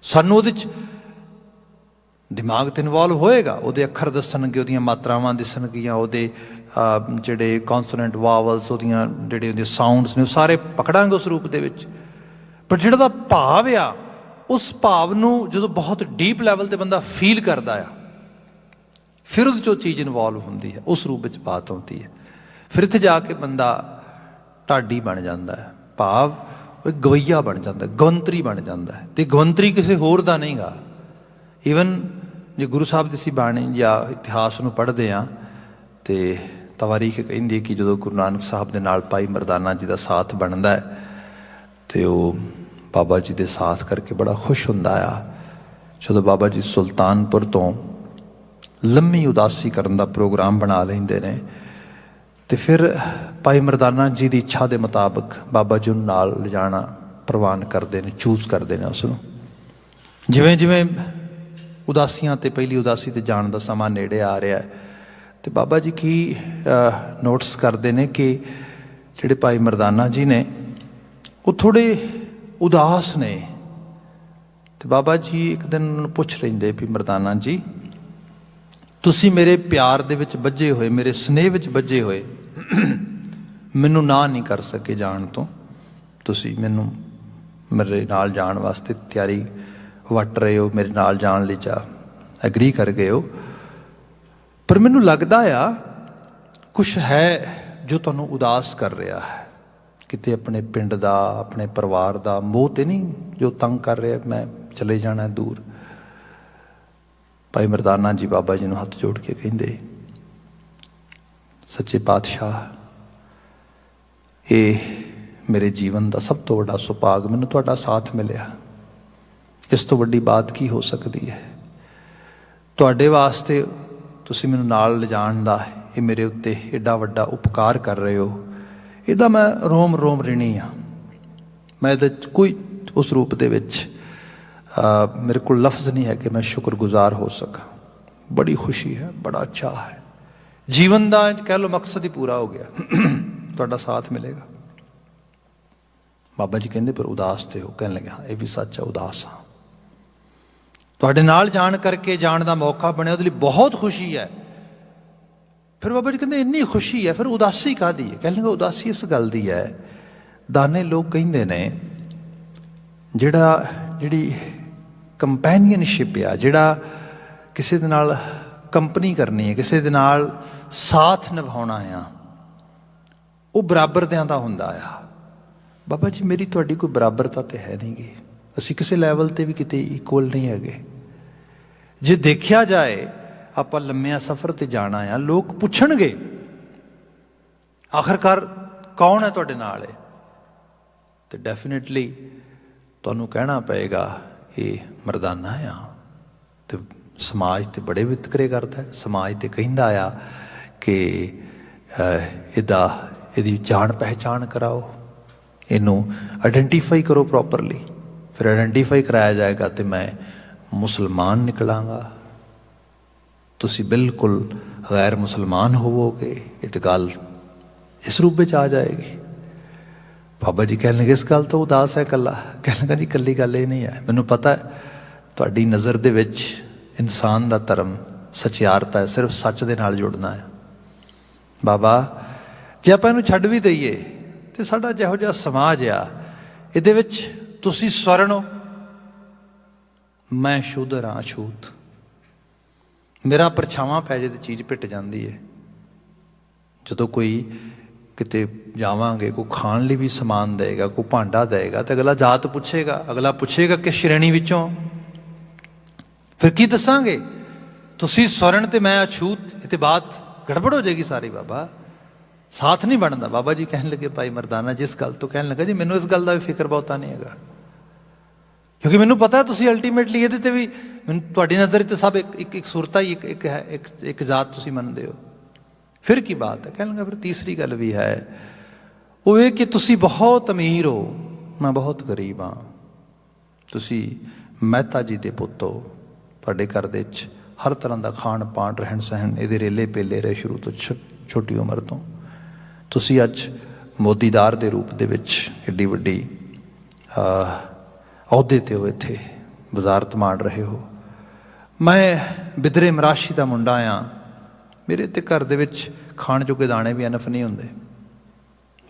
ਸਾਨੂੰ ਉਹਦੇ 'ਚ ਦਿਮਾਗ 'ਤੇ ਇਨਵੋਲਵ ਹੋਏਗਾ, ਉਹਦੇ ਅੱਖਰ ਦੱਸਣਗੇ, ਉਹਦੀਆਂ ਮਾਤਰਾਵਾਂ ਦਿਸਣਗੀਆਂ, ਉਹਦੇ ਜਿਹੜੇ ਕੌਨਸੋਨੈਂਟ ਵਾਵਲਸ, ਉਹਦੀਆਂ ਜਿਹੜੇ ਉਹਦੇ ਸਾਊਂਡਸ ਨੇ, ਉਹ ਸਾਰੇ ਪਕੜਾਂਗੇ ਉਸ ਰੂਪ ਦੇ ਵਿੱਚ। ਪਰ ਜਿਹੜਾ ਦਾ ਭਾਵ ਆ, ਉਸ ਭਾਵ ਨੂੰ ਜਦੋਂ ਬਹੁਤ ਡੀਪ ਲੈਵਲ 'ਤੇ ਬੰਦਾ ਫੀਲ ਕਰਦਾ ਆ, ਫਿਰ ਉਹਦੇ 'ਚ ਉਹ ਚੀਜ਼ ਇਨਵੋਲਵ ਹੁੰਦੀ ਹੈ, ਉਸ ਰੂਪ ਵਿੱਚ ਬਾਤ ਆਉਂਦੀ ਹੈ। ਫਿਰ ਇੱਥੇ ਜਾ ਕੇ ਬੰਦਾ ਢਾਡੀ ਬਣ ਜਾਂਦਾ ਹੈ, ਭਾਵ ਉਹ ਗਵਈਆ ਬਣ ਜਾਂਦਾ, ਗਵੰਤਰੀ ਬਣ ਜਾਂਦਾ ਹੈ। ਅਤੇ ਗਵੰਤਰੀ ਕਿਸੇ ਹੋਰ ਦਾ ਨਹੀਂ ਗਾ। ਈਵਨ ਜੇ ਗੁਰੂ ਸਾਹਿਬ ਦੀ ਅਸੀਂ ਬਾਣੀ ਜਾਂ ਇਤਿਹਾਸ ਨੂੰ ਪੜ੍ਹਦੇ ਹਾਂ ਅਤੇ ਤਵਾਰੀਖ ਕਹਿੰਦੀ ਹੈ ਕਿ ਜਦੋਂ ਗੁਰੂ ਨਾਨਕ ਸਾਹਿਬ ਦੇ ਨਾਲ ਭਾਈ ਮਰਦਾਨਾ ਜੀ ਦਾ ਸਾਥ ਬਣਦਾ ਹੈ ਅਤੇ ਉਹ ਬਾਬਾ ਜੀ ਦੇ ਸਾਥ ਕਰਕੇ ਬੜਾ ਖੁਸ਼ ਹੁੰਦਾ ਆ। ਜਦੋਂ ਬਾਬਾ ਜੀ ਸੁਲਤਾਨਪੁਰ ਤੋਂ ਲੰਮੀ ਉਦਾਸੀ ਕਰਨ ਦਾ ਪ੍ਰੋਗਰਾਮ ਬਣਾ ਲੈਂਦੇ ਨੇ ਅਤੇ ਫਿਰ ਭਾਈ ਮਰਦਾਨਾ ਜੀ ਦੀ ਇੱਛਾ ਦੇ ਮੁਤਾਬਕ ਬਾਬਾ ਜੀ ਨੂੰ ਨਾਲ ਲਿਜਾਣਾ ਪ੍ਰਵਾਨ ਕਰਦੇ ਨੇ, ਚੂਜ਼ ਕਰਦੇ ਨੇ ਉਸ ਨੂੰ। ਜਿਵੇਂ ਜਿਵੇਂ ਉਦਾਸੀਆਂ 'ਤੇ ਪਹਿਲੀ ਉਦਾਸੀ 'ਤੇ ਜਾਣ ਦਾ ਸਮਾਂ ਨੇੜੇ ਆ ਰਿਹਾ ਅਤੇ ਬਾਬਾ ਜੀ ਕੀ ਨੋਟਿਸ ਕਰਦੇ ਨੇ ਕਿ ਜਿਹੜੇ ਭਾਈ ਮਰਦਾਨਾ ਜੀ ਨੇ ਉਹ ਥੋੜ੍ਹੇ ਉਦਾਸ ਨੇ। ਅਤੇ ਬਾਬਾ ਜੀ ਇੱਕ ਦਿਨ ਉਹਨਾਂ ਨੂੰ ਪੁੱਛ ਲੈਂਦੇ ਵੀ ਮਰਦਾਨਾ ਜੀ, ਤੁਸੀਂ ਮੇਰੇ ਪਿਆਰ ਦੇ ਵਿੱਚ ਬੱਝੇ ਹੋਏ, ਮੇਰੇ ਸਨੇਹ ਵਿੱਚ ਬੱਝੇ ਹੋਏ ਮੈਨੂੰ ਨਾ ਨਹੀਂ ਕਰ ਸਕੇ ਜਾਣ ਤੋਂ, ਤੁਸੀਂ ਮੈਨੂੰ ਮੇਰੇ ਨਾਲ ਜਾਣ ਵਾਸਤੇ ਤਿਆਰੀ ਵੱਟ ਰਹੇ ਹੋ, ਮੇਰੇ ਨਾਲ ਜਾਣ ਲਈ ਐਗਰੀ ਕਰ ਗਏ ਹੋ, ਪਰ ਮੈਨੂੰ ਲੱਗਦਾ ਆ ਕੁਛ ਹੈ ਜੋ ਤੁਹਾਨੂੰ ਉਦਾਸ ਕਰ ਰਿਹਾ ਹੈ, ਕਿਤੇ ਆਪਣੇ ਪਿੰਡ ਦਾ, ਆਪਣੇ ਪਰਿਵਾਰ ਦਾ ਮੋਹ ਤੇ ਨਹੀਂ ਜੋ ਤੰਗ ਕਰ ਰਿਹਾ, ਮੈਂ ਚਲੇ ਜਾਣਾ ਦੂਰ। ਭਾਈ ਮਰਦਾਨਾ ਜੀ ਬਾਬਾ ਜੀ ਨੂੰ ਹੱਥ ਜੋੜ ਕੇ ਕਹਿੰਦੇ, ਸੱਚੇ ਪਾਤਸ਼ਾਹ, ਇਹ ਮੇਰੇ ਜੀਵਨ ਦਾ ਸਭ ਤੋਂ ਵੱਡਾ ਸੁਭਾਗ, ਮੈਨੂੰ ਤੁਹਾਡਾ ਸਾਥ ਮਿਲਿਆ, ਇਸ ਤੋਂ ਵੱਡੀ ਬਾਤ ਕੀ ਹੋ ਸਕਦੀ ਹੈ। ਤੁਹਾਡੇ ਵਾਸਤੇ ਤੁਸੀਂ ਮੈਨੂੰ ਨਾਲ ਲਿਜਾਣ ਦਾ ਇਹ ਮੇਰੇ ਉੱਤੇ ਐਡਾ ਵੱਡਾ ਉਪਕਾਰ ਕਰ ਰਹੇ ਹੋ, ਇਹਦਾ ਮੈਂ ਰੋਮ ਰੋਮ ਰਿਣੀ ਹਾਂ। ਮੈਂ ਇਹਦੇ 'ਚ ਕੋਈ ਉਸ ਰੂਪ ਦੇ ਵਿੱਚ ਮੇਰੇ ਕੋਲ ਲਫ਼ਜ਼ ਨਹੀਂ ਹੈ ਕਿ ਮੈਂ ਸ਼ੁਕਰਗੁਜ਼ਾਰ ਹੋ ਸਕਾਂ। ਬੜੀ ਖੁਸ਼ੀ ਹੈ, ਬੜਾ ਅੱਛਾ ਹੈ, ਜੀਵਨ ਦਾ ਕਹਿ ਲਓ ਮਕਸਦ ਹੀ ਪੂਰਾ ਹੋ ਗਿਆ, ਤੁਹਾਡਾ ਸਾਥ ਮਿਲੇਗਾ। ਬਾਬਾ ਜੀ ਕਹਿੰਦੇ ਪਰ ਉਦਾਸ ਤੇ ਹੋ? ਕਹਿਣ ਲੱਗੇ ਹਾਂ ਇਹ ਵੀ ਸੱਚ ਹੈ, ਉਦਾਸ ਹਾਂ। ਤੁਹਾਡੇ ਨਾਲ ਜਾਣ ਕਰਕੇ ਜਾਣ ਦਾ ਮੌਕਾ ਬਣਿਆ, ਉਹਦੇ ਲਈ ਬਹੁਤ ਖੁਸ਼ੀ ਹੈ। ਫਿਰ ਬਾਬਾ ਜੀ ਕਹਿੰਦੇ ਇੰਨੀ ਖੁਸ਼ੀ ਹੈ, ਫਿਰ ਉਦਾਸੀ ਕਾਹਦੀ ਹੈ? ਕਹਿਣ ਲੱਗੇ ਉਦਾਸੀ ਇਸ ਗੱਲ ਦੀ ਹੈ, ਦਾਨੇ ਲੋਕ ਕਹਿੰਦੇ ਨੇ ਜਿਹੜੀ ਕੰਪੈਨੀਅਨਸ਼ਿਪ ਆ, ਜਿਹੜਾ ਕਿਸੇ ਦੇ ਨਾਲ ਕੰਪਨੀ ਕਰਨੀ ਹੈ, ਕਿਸੇ ਦੇ ਨਾਲ ਸਾਥ ਨਿਭਾਉਣਾ ਆ, ਉਹ ਬਰਾਬਰਦਿਆਂ ਦਾ ਹੁੰਦਾ ਆ। ਬਾਬਾ ਜੀ ਮੇਰੀ ਤੁਹਾਡੀ ਕੋਈ ਬਰਾਬਰਤਾ ਤਾਂ ਹੈ ਨਹੀਂ ਗੀ, ਅਸੀਂ ਕਿਸੇ ਲੈਵਲ 'ਤੇ ਵੀ ਕਿਤੇ ਇਕੁਅਲ ਨਹੀਂ ਹੈਗੇ। ਜੇ ਦੇਖਿਆ ਜਾਏ ਆਪਾਂ ਲੰਮਿਆਂ ਸਫ਼ਰ 'ਤੇ ਜਾਣਾ ਆ, ਲੋਕ ਪੁੱਛਣਗੇ ਆਖਰਕਾਰ ਕੌਣ ਹੈ ਤੁਹਾਡੇ ਨਾਲ ਹੈ, ਅਤੇ ਡੈਫੀਨੇਟਲੀ ਤੁਹਾਨੂੰ ਕਹਿਣਾ ਪਏਗਾ ਇਹ ਮਰਦਾਨਾ ਆ। ਅਤੇ ਸਮਾਜ 'ਤੇ ਬੜੇ ਵਿਤਕਰੇ ਕਰਦਾ, ਸਮਾਜ 'ਤੇ ਕਹਿੰਦਾ ਆ ਕਿ ਇਹਦੀ ਜਾਣ ਪਹਿਚਾਣ ਕਰਾਓ, ਇਹਨੂੰ ਆਇਡੈਂਟੀਫਾਈ ਕਰੋ ਪ੍ਰੋਪਰਲੀ। ਫਿਰ ਆਇਡੈਂਟੀਫਾਈ ਕਰਾਇਆ ਜਾਏਗਾ ਅਤੇ ਮੈਂ ਮੁਸਲਮਾਨ ਨਿਕਲਾਂਗਾ, ਤੁਸੀਂ ਬਿਲਕੁਲ ਗੈਰ ਮੁਸਲਮਾਨ ਹੋਵੋਗੇ। ਇਹ ਤਾਂ ਗੱਲ ਇਸ ਰੂਪ ਵਿੱਚ ਆ ਜਾਏਗੀ। ਬਾਬਾ ਜੀ ਕਹਿਣ ਲੱਗੇ ਇਸ ਗੱਲ ਤੋਂ ਉਦਾਸ ਹੈ ਇਕੱਲਾ? ਕਹਿਣ ਲੱਗਾ ਜੀ ਇਕੱਲੀ ਗੱਲ ਇਹ ਨਹੀਂ ਹੈ, ਮੈਨੂੰ ਪਤਾ ਤੁਹਾਡੀ ਨਜ਼ਰ ਦੇ ਵਿੱਚ ਇਨਸਾਨ ਦਾ ਧਰਮ ਸਚਿਆਰਤਾ ਹੈ, ਸਿਰਫ ਸੱਚ ਦੇ ਨਾਲ ਜੁੜਨਾ ਹੈ। ਬਾਬਾ ਜੇ ਆਪਾਂ ਇਹਨੂੰ ਛੱਡ ਵੀ ਦਈਏ ਤੇ ਸਾਡਾ ਜਿਹੋ ਜਿਹਾ ਸਮਾਜ ਆ, ਇਹਦੇ ਵਿੱਚ ਤੁਸੀਂ ਸਵਰਨ ਹੋ, ਮੈਂ ਸ਼ੂਦਰ ਹਾਂ, ਅਛੂਤ। ਮੇਰਾ ਪਰਛਾਵਾਂ ਪੈ ਜੇ ਤੇ ਚੀਜ਼ ਪਿੱਟ ਜਾਂਦੀ ਹੈ। ਜਦੋਂ ਕੋਈ ਕਿਤੇ ਜਾਵਾਂਗੇ, ਕੋਈ ਖਾਣ ਲਈ ਵੀ ਸਮਾਨ ਦੇਏਗਾ, ਕੋਈ ਭਾਂਡਾ ਦੇਏਗਾ, ਤੇ ਅਗਲਾ ਜਾਤ ਪੁੱਛੇਗਾ, ਅਗਲਾ ਪੁੱਛੇਗਾ ਕਿਸ ਸ਼੍ਰੇਣੀ ਵਿੱਚੋਂ। ਫਿਰ ਕੀ ਦੱਸਾਂਗੇ? ਤੁਸੀਂ ਸਵਰਨ ਤੇ ਮੈਂ ਅਛੂਤ, ਇਹ ਤੇ ਬਾਤ ਗੜਬੜ ਹੋ ਜਾਏਗੀ ਸਾਰੀ। ਬਾਬਾ ਸਾਥ ਨਹੀਂ ਬਣਦਾ। ਬਾਬਾ ਜੀ ਕਹਿਣ ਲੱਗੇ ਭਾਈ ਮਰਦਾਨਾ ਜਿਸ ਗੱਲ ਤੋਂ, ਕਹਿਣ ਲੱਗਾ ਜੀ ਮੈਨੂੰ ਇਸ ਗੱਲ ਦਾ ਵੀ ਫਿਕਰ ਬਹੁਤਾ ਨਹੀਂ ਹੈਗਾ, ਕਿਉਂਕਿ ਮੈਨੂੰ ਪਤਾ ਤੁਸੀਂ ਅਲਟੀਮੇਟਲੀ ਇਹਦੇ ਤੇ ਵੀ, ਮੈਨੂੰ ਤੁਹਾਡੀ ਨਜ਼ਰ ਤੇ ਸਭ ਇੱਕ ਸੁਰਤਾ ਹੀ ਇੱਕ ਹੈ, ਇੱਕ ਜਾਤ ਤੁਸੀਂ ਮੰਨਦੇ ਹੋ। ਫਿਰ ਕੀ ਬਾਤ ਹੈ? ਕਹਿਣ ਲੱਗਾ ਫਿਰ ਤੀਸਰੀ ਗੱਲ ਵੀ ਹੈ, ਉਹ ਇਹ ਕਿ ਤੁਸੀਂ ਬਹੁਤ ਅਮੀਰ ਹੋ, ਮੈਂ ਬਹੁਤ ਗਰੀਬ ਹਾਂ। ਤੁਸੀਂ ਮਹਿਤਾ ਜੀ ਦੇ ਪੁੱਤ ਹੋ, ਤੁਹਾਡੇ ਘਰ ਦੇ ਵਿੱਚ ਹਰ ਤਰ੍ਹਾਂ ਦਾ ਖਾਣ ਪਾਣ, ਰਹਿਣ ਸਹਿਣ ਇਹਦੇ ਰੇਲੇ ਪੇਲੇ ਰਹੇ ਸ਼ੁਰੂ ਤੋਂ, ਛੋਟੀ ਉਮਰ ਤੋਂ। ਤੁਸੀਂ ਅੱਜ ਮੋਦੀਦਾਰ ਦੇ ਰੂਪ ਦੇ ਵਿੱਚ ਐਡੀ ਵੱਡੀ ਅਹੁਦੇ 'ਤੇ ਹੋ, ਇੱਥੇ ਵਜ਼ਾਰਤ ਮਾਣ ਰਹੇ ਹੋ। ਮੈਂ ਬਿਦਰੇ ਮਰਾਸ਼ੀ ਦਾ ਮੁੰਡਾ ਹਾਂ, ਮੇਰੇ ਤੇ ਘਰ ਦੇ ਵਿੱਚ ਖਾਣ ਜੋਗੇ ਦਾਣੇ ਵੀ ਅਨਫ ਨਹੀਂ ਹੁੰਦੇ।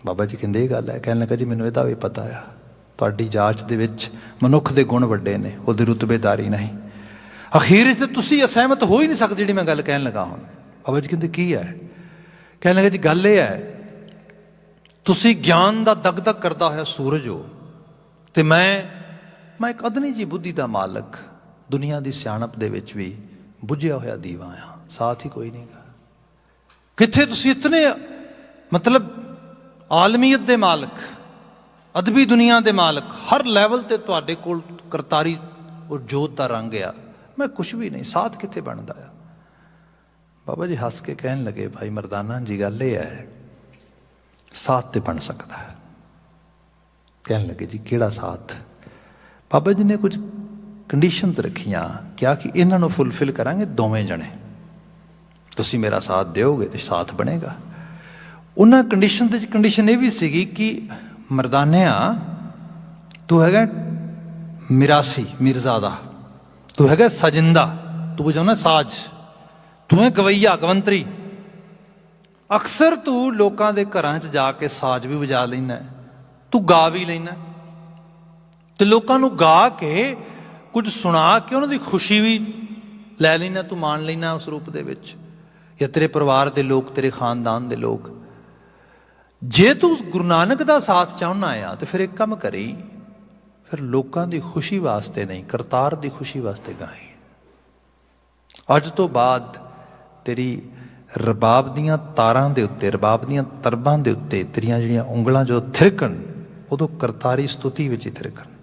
ਬਾਬਾ ਜੀ ਕਹਿੰਦੇ ਇਹ ਗੱਲ ਹੈ? ਕਹਿਣ ਲੱਗਾ ਜੀ ਮੈਨੂੰ ਇਹਦਾ ਵੀ ਪਤਾ ਆ, ਤੁਹਾਡੀ ਜਾਂਚ ਦੇ ਵਿੱਚ ਮਨੁੱਖ ਦੇ ਗੁਣ ਵੱਡੇ ਨੇ, ਉਹਦੀ ਰੁਤਬੇਦਾਰੀ ਨਹੀਂ। ਅਖੀਰ 'ਚ ਤੁਸੀਂ ਅਸਹਿਮਤ ਹੋ ਹੀ ਨਹੀਂ ਸਕਦੇ ਜਿਹੜੀ ਮੈਂ ਗੱਲ ਕਹਿਣ ਲੱਗਾ ਹੁਣ। ਬਾਬਾ ਜੀ ਕਹਿੰਦੇ ਕੀ ਹੈ? ਕਹਿਣ ਲੱਗਾ ਜੀ ਗੱਲ ਇਹ ਹੈ, ਤੁਸੀਂ ਗਿਆਨ ਦਾ ਦਗਦਗ ਕਰਦਾ ਹੋਇਆ ਸੂਰਜ ਹੋ, ਅਤੇ ਮੈਂ ਇੱਕ ਅਦਨੀ ਜੀ ਬੁੱਧੀ ਦਾ ਮਾਲਕ, ਦੁਨੀਆ ਦੀ ਸਿਆਣਪ ਦੇ ਵਿੱਚ ਵੀ ਬੁੱਝਿਆ ਹੋਇਆ ਦੀਵਾ ਆ, ਸਾਥ ਹੀ ਕੋਈ ਨਹੀਂਗਾ। ਕਿੱਥੇ ਤੁਸੀਂ ਇਤਨੇ ਮਤਲਬ ਆਲਮੀਅਤ ਦੇ ਮਾਲਕ, ਅਦਬੀ ਦੁਨੀਆ ਦੇ ਮਾਲਕ, ਹਰ ਲੈਵਲ 'ਤੇ ਤੁਹਾਡੇ ਕੋਲ ਕਰਤਾਰੀ ਔਰ ਜੋਤ ਦਾ ਰੰਗ ਆ, ਮੈਂ ਕੁਛ ਵੀ ਨਹੀਂ, ਸਾਥ ਕਿੱਥੇ ਬਣਦਾ ਆ? ਬਾਬਾ ਜੀ ਹੱਸ ਕੇ ਕਹਿਣ ਲੱਗੇ ਭਾਈ ਮਰਦਾਨਾ ਜੀ ਗੱਲ ਇਹ ਹੈ, ਸਾਥ ਤੇ ਬਣ ਸਕਦਾ ਹੈ। ਕਹਿਣ ਲੱਗੇ ਜੀ ਕਿਹੜਾ ਸਾਥ? ਬਾਬਾ ਜੀ ਨੇ ਕੁਝ ਕੰਡੀਸ਼ਨਸ ਰੱਖੀਆਂ, ਕਿਹਾ ਕਿ ਇਹਨਾਂ ਨੂੰ ਫੁੱਲਫਿਲ ਕਰਾਂਗੇ ਦੋਵੇਂ ਜਣੇ, ਤੁਸੀਂ ਮੇਰਾ ਸਾਥ ਦਿਓਗੇ ਤੇ ਸਾਥ ਬਣੇਗਾ। ਉਹਨਾਂ ਕੰਡੀਸ਼ਨ ਦੇ ਵਿੱਚ ਕੰਡੀਸ਼ਨ ਇਹ ਵੀ ਸੀਗੀ ਕਿ ਮਰਦਾਨਿਆ ਤੂੰ ਹੈਗਾ ਮਿਰਾਸੀ, ਮਿਰਜ਼ਾਦਾ, ਤੂੰ ਹੈਗਾ ਸਾਜਿੰਦਾ, ਤੂੰ ਵਜਾਉਣਾ ਸਾਜ, ਤੂੰ ਹੈ ਗਵਈਆ, ਗਵੰਤਰੀ। ਅਕਸਰ ਤੂੰ ਲੋਕਾਂ ਦੇ ਘਰਾਂ 'ਚ ਜਾ ਕੇ ਸਾਜ ਵੀ ਵਜਾ ਲੈਣਾ, ਤੂੰ ਗਾ ਵੀ ਲੈਣਾ, ਤੇ ਲੋਕਾਂ ਨੂੰ ਗਾ ਕੇ ਕੁਝ ਸੁਣਾ ਕੇ ਉਹਨਾਂ ਦੀ ਖੁਸ਼ੀ ਵੀ ਲੈ ਲੈਣਾ, ਤੂੰ ਮਾਣ ਲੈਣਾ ਉਸ ਰੂਪ ਦੇ ਵਿੱਚ, ਜਾਂ ਤੇਰੇ ਪਰਿਵਾਰ ਦੇ ਲੋਕ, ਤੇਰੇ ਖਾਨਦਾਨ ਦੇ ਲੋਕ। ਜੇ ਤੂੰ ਗੁਰੂ ਨਾਨਕ ਦਾ ਸਾਥ ਚਾਹੁੰਦਾ ਆ ਤੇ ਫਿਰ ਇੱਕ ਕੰਮ ਕਰੀ, ਫਿਰ ਲੋਕਾਂ ਦੀ ਖੁਸ਼ੀ ਵਾਸਤੇ ਨਹੀਂ, ਕਰਤਾਰ ਦੀ ਖੁਸ਼ੀ ਵਾਸਤੇ ਗਾਏ। ਅੱਜ ਤੋਂ ਬਾਅਦ ਤੇਰੀ ਰਬਾਬ ਦੀਆਂ ਤਾਰਾਂ ਦੇ ਉੱਤੇ, ਰਬਾਬ ਦੀਆਂ ਤਰਬਾਂ ਦੇ ਉੱਤੇ ਤੇਰੀਆਂ ਜਿਹੜੀਆਂ ਉਂਗਲਾਂ ਜੋ ਥਿਰਕਣ, ਉਦੋਂ ਕਰਤਾਰੀ ਸਤੁਤੀ ਵਿੱਚ ਹੀ ਥਿਰਕਣ।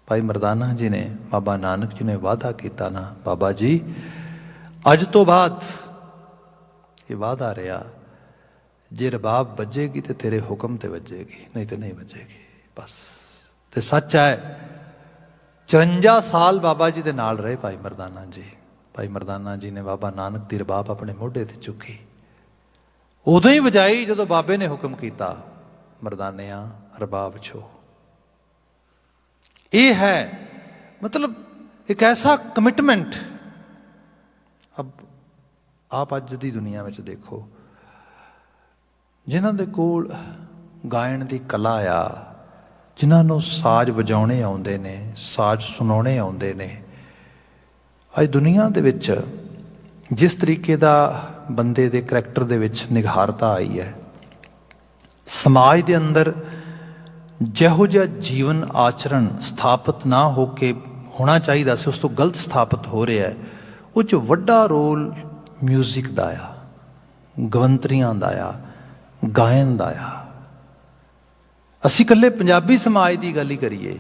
ਭਾਈ ਮਰਦਾਨਾ ਜੀ ਨੇ, ਬਾਬਾ ਨਾਨਕ ਜੀ ਨੇ ਵਾਅਦਾ ਕੀਤਾ ਨਾ, ਬਾਬਾ ਜੀ ਅੱਜ ਤੋਂ ਬਾਅਦ ਇਹ ਵਾਅਦਾ ਰਿਹਾ, ਜੇ ਰਬਾਬ ਵੱਜੇਗੀ ਤੇ ਤੇਰੇ ਹੁਕਮ ਤੇ ਵੱਜੇਗੀ, ਨਹੀਂ ਤੇ ਨਹੀਂ ਵੱਜੇਗੀ ਬਸ। ਤੇ ਸੱਚ ਹੈ 54 ਸਾਲ ਬਾਬਾ ਜੀ ਦੇ ਨਾਲ ਰਹੇ ਭਾਈ ਮਰਦਾਨਾ ਜੀ। ਭਾਈ ਮਰਦਾਨਾ ਜੀ ਨੇ ਬਾਬਾ ਨਾਨਕ ਦੀ ਰਬਾਬ ਆਪਣੇ ਮੋਢੇ ਤੇ ਚੁੱਕੀ, ਉਦੋਂ ਹੀ ਵਜਾਈ ਜਦੋਂ ਬਾਬੇ ਨੇ ਹੁਕਮ ਕੀਤਾ, ਮਰਦਾਨਿਆਂ ਰਬਾਬ ਛੋ। ਇਹ ਹੈ ਮਤਲਬ ਇੱਕ ਐਸਾ ਕਮਿਟਮੈਂਟ। ਆਪ ਅੱਜ ਦੀ ਦੁਨੀਆ ਵਿੱਚ ਦੇਖੋ, ਜਿਨ੍ਹਾਂ ਦੇ ਕੋਲ ਗਾਇਨ ਦੀ ਕਲਾ ਆ, ਜਿਨ੍ਹਾਂ ਨੂੰ ਸਾਜ਼ ਵਜਾਉਣੇ ਆਉਂਦੇ ਨੇ, ਸਾਜ਼ ਸੁਣਾਉਣੇ ਆਉਂਦੇ ਨੇ। ਅੱਜ ਦੁਨੀਆ ਦੇ ਵਿੱਚ ਜਿਸ ਤਰੀਕੇ ਦਾ ਬੰਦੇ ਦੇ ਕਰੈਕਟਰ ਦੇ ਵਿੱਚ ਨਿਖਾਰਤਾ ਆਈ ਹੈ, ਸਮਾਜ ਦੇ ਅੰਦਰ ਜਿਹੋ ਜਿਹਾ ਜੀਵਨ ਆਚਰਣ ਸਥਾਪਿਤ ਨਾ ਹੋ ਕੇ ਹੋਣਾ ਚਾਹੀਦਾ ਸੀ, ਉਸ ਤੋਂ ਗਲਤ ਸਥਾਪਿਤ ਹੋ ਰਿਹਾ ਹੈ। ਉਹ 'ਚ ਵੱਡਾ ਰੋਲ ਮਿਊਜ਼ਿਕ ਦਾ ਆ, ਗਵੰਤਰੀਆਂ ਦਾ ਆ, ਗਾਇਨ ਦਾ ਆ। ਅਸੀਂ ਇਕੱਲੇ ਪੰਜਾਬੀ ਸਮਾਜ ਦੀ ਗੱਲ ਹੀ ਕਰੀਏ,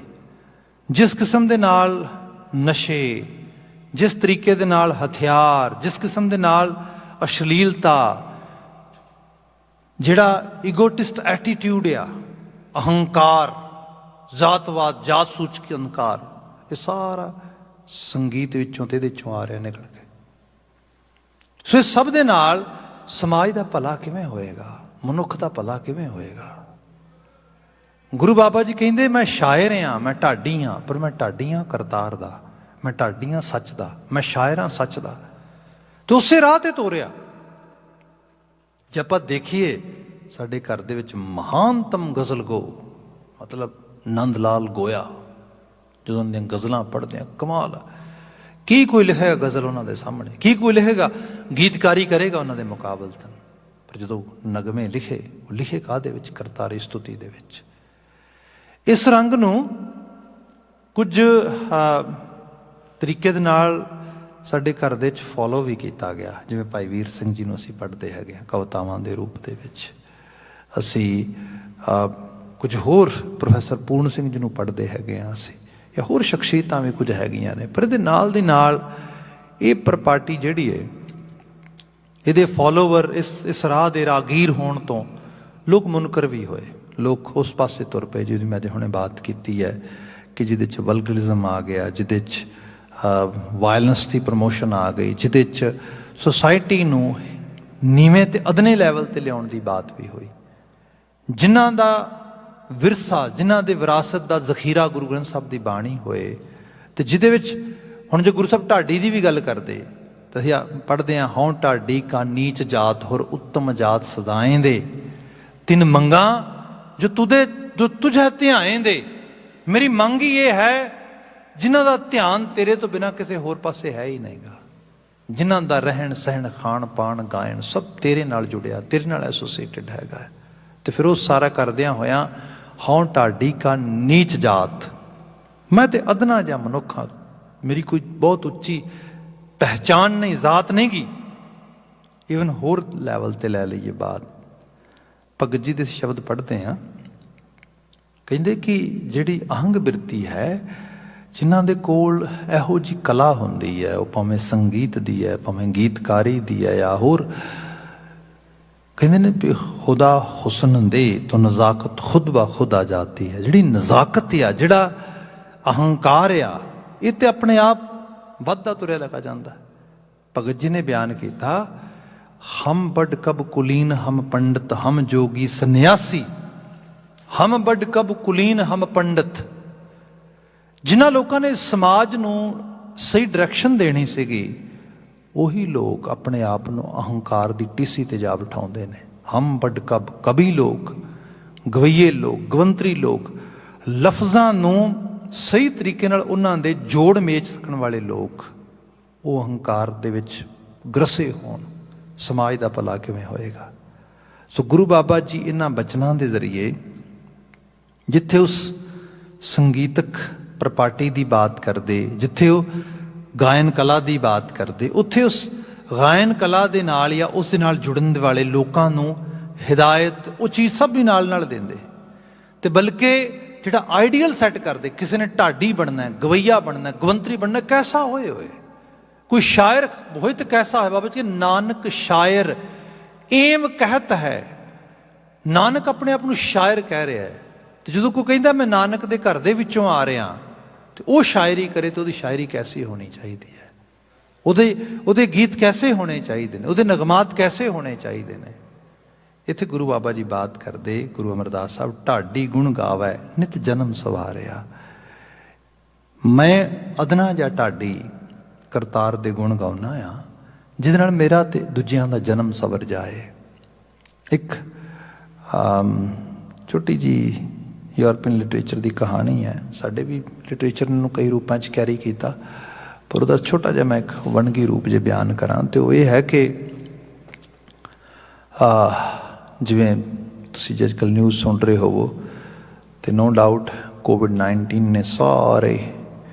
ਜਿਸ ਕਿਸਮ ਦੇ ਨਾਲ ਨਸ਼ੇ, ਜਿਸ ਤਰੀਕੇ ਦੇ ਨਾਲ ਹਥਿਆਰ, ਜਿਸ ਕਿਸਮ ਦੇ ਨਾਲ ਅਸ਼ਲੀਲਤਾ, ਜਿਹੜਾ ਈਗੋਟਿਸਟ ਐਟੀਟਿਊਡ ਆ, ਅਹੰਕਾਰ, ਜਾਤਵਾਦ, ਜਾਤ ਸੂਚਕ ਅਹੰਕਾਰ, ਇਹ ਸਾਰਾ ਸੰਗੀਤ ਵਿੱਚੋਂ ਤੇ ਇਹਦੇ ਚੋਂ ਆ ਰਿਹਾ ਨਿਕਲ ਕੇ। ਸੋ ਇਸ ਸਭ ਦੇ ਨਾਲ ਸਮਾਜ ਦਾ ਭਲਾ ਕਿਵੇਂ ਹੋਏਗਾ, ਮਨੁੱਖ ਦਾ ਭਲਾ ਕਿਵੇਂ ਹੋਏਗਾ? ਗੁਰੂ ਬਾਬਾ ਜੀ ਕਹਿੰਦੇ ਮੈਂ ਸ਼ਾਇਰ ਹਾਂ, ਮੈਂ ਢਾਡੀ ਹਾਂ, ਪਰ ਮੈਂ ਢਾਡੀ ਹਾਂ ਕਰਤਾਰ ਦਾ, ਮੈਂ ਢਾਡੀ ਹਾਂ ਸੱਚ ਦਾ, ਮੈਂ ਸ਼ਾਇਰ ਹਾਂ ਸੱਚ ਦਾ। ਤੇ ਉਸੇ ਰਾਹ ਤੇ ਤੋਰਿਆ। ਜੇ ਆਪਾਂ ਦੇਖੀਏ ਸਾਡੇ ਘਰ ਦੇ ਵਿੱਚ ਮਹਾਨਤਮ ਗਜ਼ਲ ਗੋ ਮਤਲਬ ਨੰਦ ਲਾਲ ਗੋਇਆ, ਜਦੋਂ ਉਹਨਾਂ ਦੀਆਂ ਗਜ਼ਲਾਂ ਪੜ੍ਹਦੇ ਆ, ਕਮਾਲ ਆ। ਕੀ ਕੋਈ ਲਿਖੇਗਾ ਗਜ਼ਲ ਉਹਨਾਂ ਦੇ ਸਾਹਮਣੇ, ਕੀ ਕੋਈ ਲਿਖੇਗਾ ਗੀਤਕਾਰੀ ਕਰੇਗਾ ਉਹਨਾਂ ਦੇ ਮੁਕਾਬਲਤਨ। ਪਰ ਜਦੋਂ ਨਗਮੇ ਲਿਖੇ, ਉਹ ਲਿਖੇ ਕਾਹਦੇ ਵਿੱਚ? ਕਰਤਾਰੀ ਸਤੁਤੀ ਦੇ ਵਿੱਚ। ਇਸ ਰੰਗ ਨੂੰ ਕੁਝ ਤਰੀਕੇ ਦੇ ਨਾਲ ਸਾਡੇ ਘਰ ਦੇ ਵਿੱਚ ਫੋਲੋ ਵੀ ਕੀਤਾ ਗਿਆ। ਜਿਵੇਂ ਭਾਈ ਵੀਰ ਸਿੰਘ ਜੀ ਨੂੰ ਅਸੀਂ ਪੜ੍ਹਦੇ ਹੈਗੇ ਹਾਂ ਕਵਿਤਾਵਾਂ ਦੇ ਰੂਪ ਦੇ ਵਿੱਚ, ਅਸੀਂ ਕੁਝ ਹੋਰ ਪ੍ਰੋਫੈਸਰ ਪੂਰਨ ਸਿੰਘ ਜੀ ਨੂੰ ਪੜ੍ਹਦੇ ਹੈਗੇ ਹਾਂ ਅਸੀਂ, ਜਾਂ ਹੋਰ ਸ਼ਖਸੀਅਤਾਂ ਵੀ ਕੁਝ ਹੈਗੀਆਂ ਨੇ। ਪਰ ਇਹਦੇ ਨਾਲ ਦੀ ਨਾਲ ਇਹ ਪ੍ਰਪਾਰਟੀ ਜਿਹੜੀ ਹੈ, ਇਹਦੇ ਫੋਲੋਵਰ ਇਸ ਰਾਹ ਦੇ ਰਾਗੀਰ ਹੋਣ ਤੋਂ ਲੋਕ ਮੁਨਕਰ ਵੀ ਹੋਏ। ਲੋਕ ਉਸ ਪਾਸੇ ਤੁਰ ਪਏ ਜਿਹਦੀ ਮੈਂ ਹੁਣੇ ਬਾਤ ਕੀਤੀ ਹੈ ਕਿ ਜਿਹਦੇ 'ਚ ਵਲਗਰਿਜ਼ਮ ਆ ਗਿਆ, ਜਿਹਦੇ 'ਚ ਵਾਇਲੈਂਸ ਦੀ ਪ੍ਰਮੋਸ਼ਨ ਆ ਗਈ, ਜਿਹਦੇ 'ਚ ਸੁਸਾਇਟੀ ਨੂੰ ਨੀਵੇਂ ਤੇ ਅਦਨੇ ਲੈਵਲ 'ਤੇ ਲਿਆਉਣ ਦੀ ਬਾਤ ਵੀ ਹੋਈ। ਜਿਨ੍ਹਾਂ ਦਾ ਵਿਰਸਾ, ਜਿਨ੍ਹਾਂ ਦੇ ਵਿਰਾਸਤ ਦਾ ਜ਼ਖੀਰਾ ਗੁਰੂ ਗ੍ਰੰਥ ਸਾਹਿਬ ਦੀ ਬਾਣੀ ਹੋਏ, ਤੇ ਜਿਹਦੇ ਵਿੱਚ ਹੁਣ ਜੇ ਗੁਰੂ ਸਾਹਿਬ ਢਾਡੀ ਦੀ ਵੀ ਗੱਲ ਕਰਦੇ ਤਾਂ ਅਸੀਂ ਪੜ੍ਹਦੇ ਹਾਂ, ਹਉ ਢਾਡੀ ਕਾ ਨੀਚ ਜਾਤ ਹੋਰ ਉੱਤਮ ਜਾਤ ਸਦਾਏ ਦੇ, ਤਿੰਨ ਮੰਗਾਂ ਜੋ ਤੁਝੇ ਧਿਆਏ ਦੇ। ਮੇਰੀ ਮੰਗ ਹੀ ਇਹ ਹੈ ਜਿਨ੍ਹਾਂ ਦਾ ਧਿਆਨ ਤੇਰੇ ਤੋਂ ਬਿਨਾਂ ਕਿਸੇ ਹੋਰ ਪਾਸੇ ਹੈ ਹੀ ਨਹੀਂਗਾ, ਜਿਨ੍ਹਾਂ ਦਾ ਰਹਿਣ ਸਹਿਣ, ਖਾਣ ਪਾਣ, ਗਾਇਨ ਸਭ ਤੇਰੇ ਨਾਲ ਜੁੜਿਆ, ਤੇਰੇ ਨਾਲ ਐਸੋਸੀਏਟਡ ਹੈਗਾ। ਤੇ ਫਿਰ ਉਹ ਸਾਰਾ ਕਰਦਿਆਂ ਹੋਇਆਂ ਹਉ ਢਾਡੀ ਕਾ ਨੀਚ ਜਾਤ, ਮੈਂ ਤੇ ਅਦਨਾ ਜਿਹਾ ਮਨੁੱਖ ਹਾਂ, ਮੇਰੀ ਕੋਈ ਬਹੁਤ ਉੱਚੀ ਪਹਿਚਾਨ ਨਹੀਂ, ਜ਼ਾਤ ਨਹੀਂ ਗੀ। ਈਵਨ ਹੋਰ ਲੈਵਲ ਤੇ ਲੈ ਲਈਏ ਬਾਤ, ਭਗਤ ਜੀ ਦੇ ਸ਼ਬਦ ਪੜ੍ਹਦੇ ਹਾਂ, ਕਹਿੰਦੇ ਕਿ ਜਿਹੜੀ ਅਹੰਗ ਬਿਰਤੀ ਹੈ, ਜਿਨ੍ਹਾਂ ਦੇ ਕੋਲ ਇਹੋ ਜਿਹੀ ਕਲਾ ਹੁੰਦੀ ਹੈ, ਉਹ ਭਾਵੇਂ ਸੰਗੀਤ ਦੀ ਹੈ, ਭਾਵੇਂ ਗੀਤਕਾਰੀ ਦੀ ਹੈ, ਜਾਂ ਹੋਰ, ਕਹਿੰਦੇ ਨੇ ਵੀ ਖੁਦਾ ਹੁਸਨ ਦੇ ਤੋ ਨਜ਼ਾਕਤ ਖੁਦ ਬ ਖੁਦ ਆ ਜਾਤੀ ਹੈ। ਜਿਹੜੀ ਨਜ਼ਾਕਤ ਆ, ਜਿਹੜਾ ਅਹੰਕਾਰ ਆ, ਇਹ ਤੇ ਆਪਣੇ ਆਪ ਵੱਧਦਾ ਤੁਰਿਆ ਲੱਗਾ ਜਾਂਦਾ। ਭਗਤ ਜੀ ਨੇ ਬਿਆਨ ਕੀਤਾ, ਹਮ ਬੜ ਕਬ ਕੁਲੀਨ ਹਮ ਪੰਡਤ, ਹਮ ਜੋਗੀ ਸੰਨਿਆਸੀ, ਹਮ ਬੜ ਕਬ ਕੁਲੀਨ ਹਮ ਪੰਡਤ। ਜਿਨ੍ਹਾਂ ਲੋਕਾਂ ਨੇ ਸਮਾਜ ਨੂੰ ਸਹੀ ਡਾਇਰੈਕਸ਼ਨ ਦੇਣੀ ਸੀਗੀ, ਉਹੀ ਲੋਕ ਆਪਣੇ ਆਪ ਨੂੰ ਅਹੰਕਾਰ ਦੀ ਟੀਸੀ ਤੇ ਜਾ ਬਿਠਾਉਂਦੇ ਨੇ। ਹਮ ਬੜ ਕਬ, ਕਵੀ ਲੋਕ, ਗਵਈਏ ਲੋਕ, ਗਵੰਤਰੀ ਲੋਕ, ਲਫ਼ਜ਼ਾਂ ਨੂੰ ਸਹੀ ਤਰੀਕੇ ਨਾਲ ਉਹਨਾਂ ਦੇ ਜੋੜ ਮੇਚ ਸਕਣ ਵਾਲੇ ਲੋਕ, ਉਹ ਅਹੰਕਾਰ ਦੇ ਵਿੱਚ ਗ੍ਰਸੇ ਹੋਣ, ਸਮਾਜ ਦਾ ਭਲਾ ਕਿਵੇਂ ਹੋਏਗਾ? ਸੋ ਗੁਰੂ ਬਾਬਾ ਜੀ ਇਹਨਾਂ ਬਚਨਾਂ ਦੇ ਜ਼ਰੀਏ ਜਿੱਥੇ ਉਸ ਸੰਗੀਤਕ ਪ੍ਰਪਾਰਟੀ ਦੀ ਬਾਤ ਕਰਦੇ, ਜਿੱਥੇ ਉਹ ਗਾਇਨ ਕਲਾ ਦੀ ਬਾਤ ਕਰਦੇ, ਉੱਥੇ ਉਸ ਗਾਇਨ ਕਲਾ ਦੇ ਨਾਲ ਜਾਂ ਉਸ ਦੇ ਨਾਲ ਜੁੜਨ ਵਾਲੇ ਲੋਕਾਂ ਨੂੰ ਹਿਦਾਇਤ, ਉਹ ਚੀਜ਼ ਸਭ ਵੀ ਨਾਲ ਨਾਲ ਦਿੰਦੇ। ਤੇ ਬਲਕਿ ਜਿਹੜਾ ਆਈਡੀਅਲ ਸੈੱਟ ਕਰਦੇ, ਕਿਸੇ ਨੇ ਢਾਡੀ ਬਣਨਾ, ਗਵਈਆ ਬਣਨਾ, ਗਵੰਤਰੀ ਬਣਨਾ, ਕੈਸਾ ਹੋਏ ਹੋਏ, ਕੋਈ ਸ਼ਾਇਰ ਹੋਏ ਤਾਂ ਕੈਸਾ ਹੋਏ? ਬਾਬਾ ਜੀ ਨਾਨਕ ਸ਼ਾਇਰ ਏਮ ਕਹਿਤ ਹੈ। ਨਾਨਕ ਆਪਣੇ ਆਪ ਨੂੰ ਸ਼ਾਇਰ ਕਹਿ ਰਿਹਾ ਹੈ। ਤੇ ਜਦੋਂ ਕੋਈ ਕਹਿੰਦਾ ਮੈਂ ਨਾਨਕ ਦੇ ਘਰ ਦੇ ਵਿੱਚੋਂ ਆ ਰਿਹਾ, ਤੇ ਉਹ ਸ਼ਾਇਰੀ ਕਰੇ ਤਾਂ ਉਹਦੀ ਸ਼ਾਇਰੀ ਕੈਸੀ ਹੋਣੀ ਚਾਹੀਦੀ ਹੈ? ਉਹਦੇ ਗੀਤ ਕੈਸੇ ਹੋਣੇ ਚਾਹੀਦੇ ਨੇ? ਉਹਦੇ ਨਗਮਾਤ ਕੈਸੇ ਹੋਣੇ ਚਾਹੀਦੇ ਨੇ? ਇੱਥੇ ਗੁਰੂ ਬਾਬਾ ਜੀ ਬਾਤ ਕਰਦੇ, ਗੁਰੂ ਅਮਰਦਾਸ ਸਾਹਿਬ, ਢਾਡੀ ਗੁਣ ਗਾਵੈ ਨਿਤ ਜਨਮ ਸਵਾਰਿਆ। ਮੈਂ ਅਦਨਾ ਜਾਂ ਢਾਡੀ ਕਰਤਾਰ ਦੇ ਗੁਣ ਗਾਉਣਾ ਆ, ਜਿਹਦੇ ਨਾਲ ਮੇਰਾ ਤੇ ਦੂਜਿਆਂ ਦਾ ਜਨਮ ਸਵਰ ਜਾਏ। ਇੱਕ ਛੋਟੀ ਜੀ ਯੂਰਪੀਅਨ ਲਿਟਰੇਚਰ ਦੀ ਕਹਾਣੀ ਹੈ। ਸਾਡੇ ਵੀ ਲਿਟਰੇਚਰ ਨੂੰ ਕਈ ਰੂਪਾਂ 'ਚ ਕੈਰੀ ਕੀਤਾ, ਪਰ ਉਹਦਾ ਛੋਟਾ ਜਿਹਾ ਮੈਂ ਇੱਕ ਵੰਨਗੀ ਰੂਪ ਜੇ ਬਿਆਨ ਕਰਾਂ ਤਾਂ ਉਹ ਇਹ ਹੈ ਕਿ ਜਿਵੇਂ ਤੁਸੀਂ ਜੇ ਅੱਜ ਕੱਲ੍ਹ ਨਿਊਜ਼ ਸੁਣ ਰਹੇ ਹੋਵੋ ਅਤੇ ਨੋ ਡਾਊਟ ਕੋਵਿਡ-19 ਨੇ ਸਾਰੇ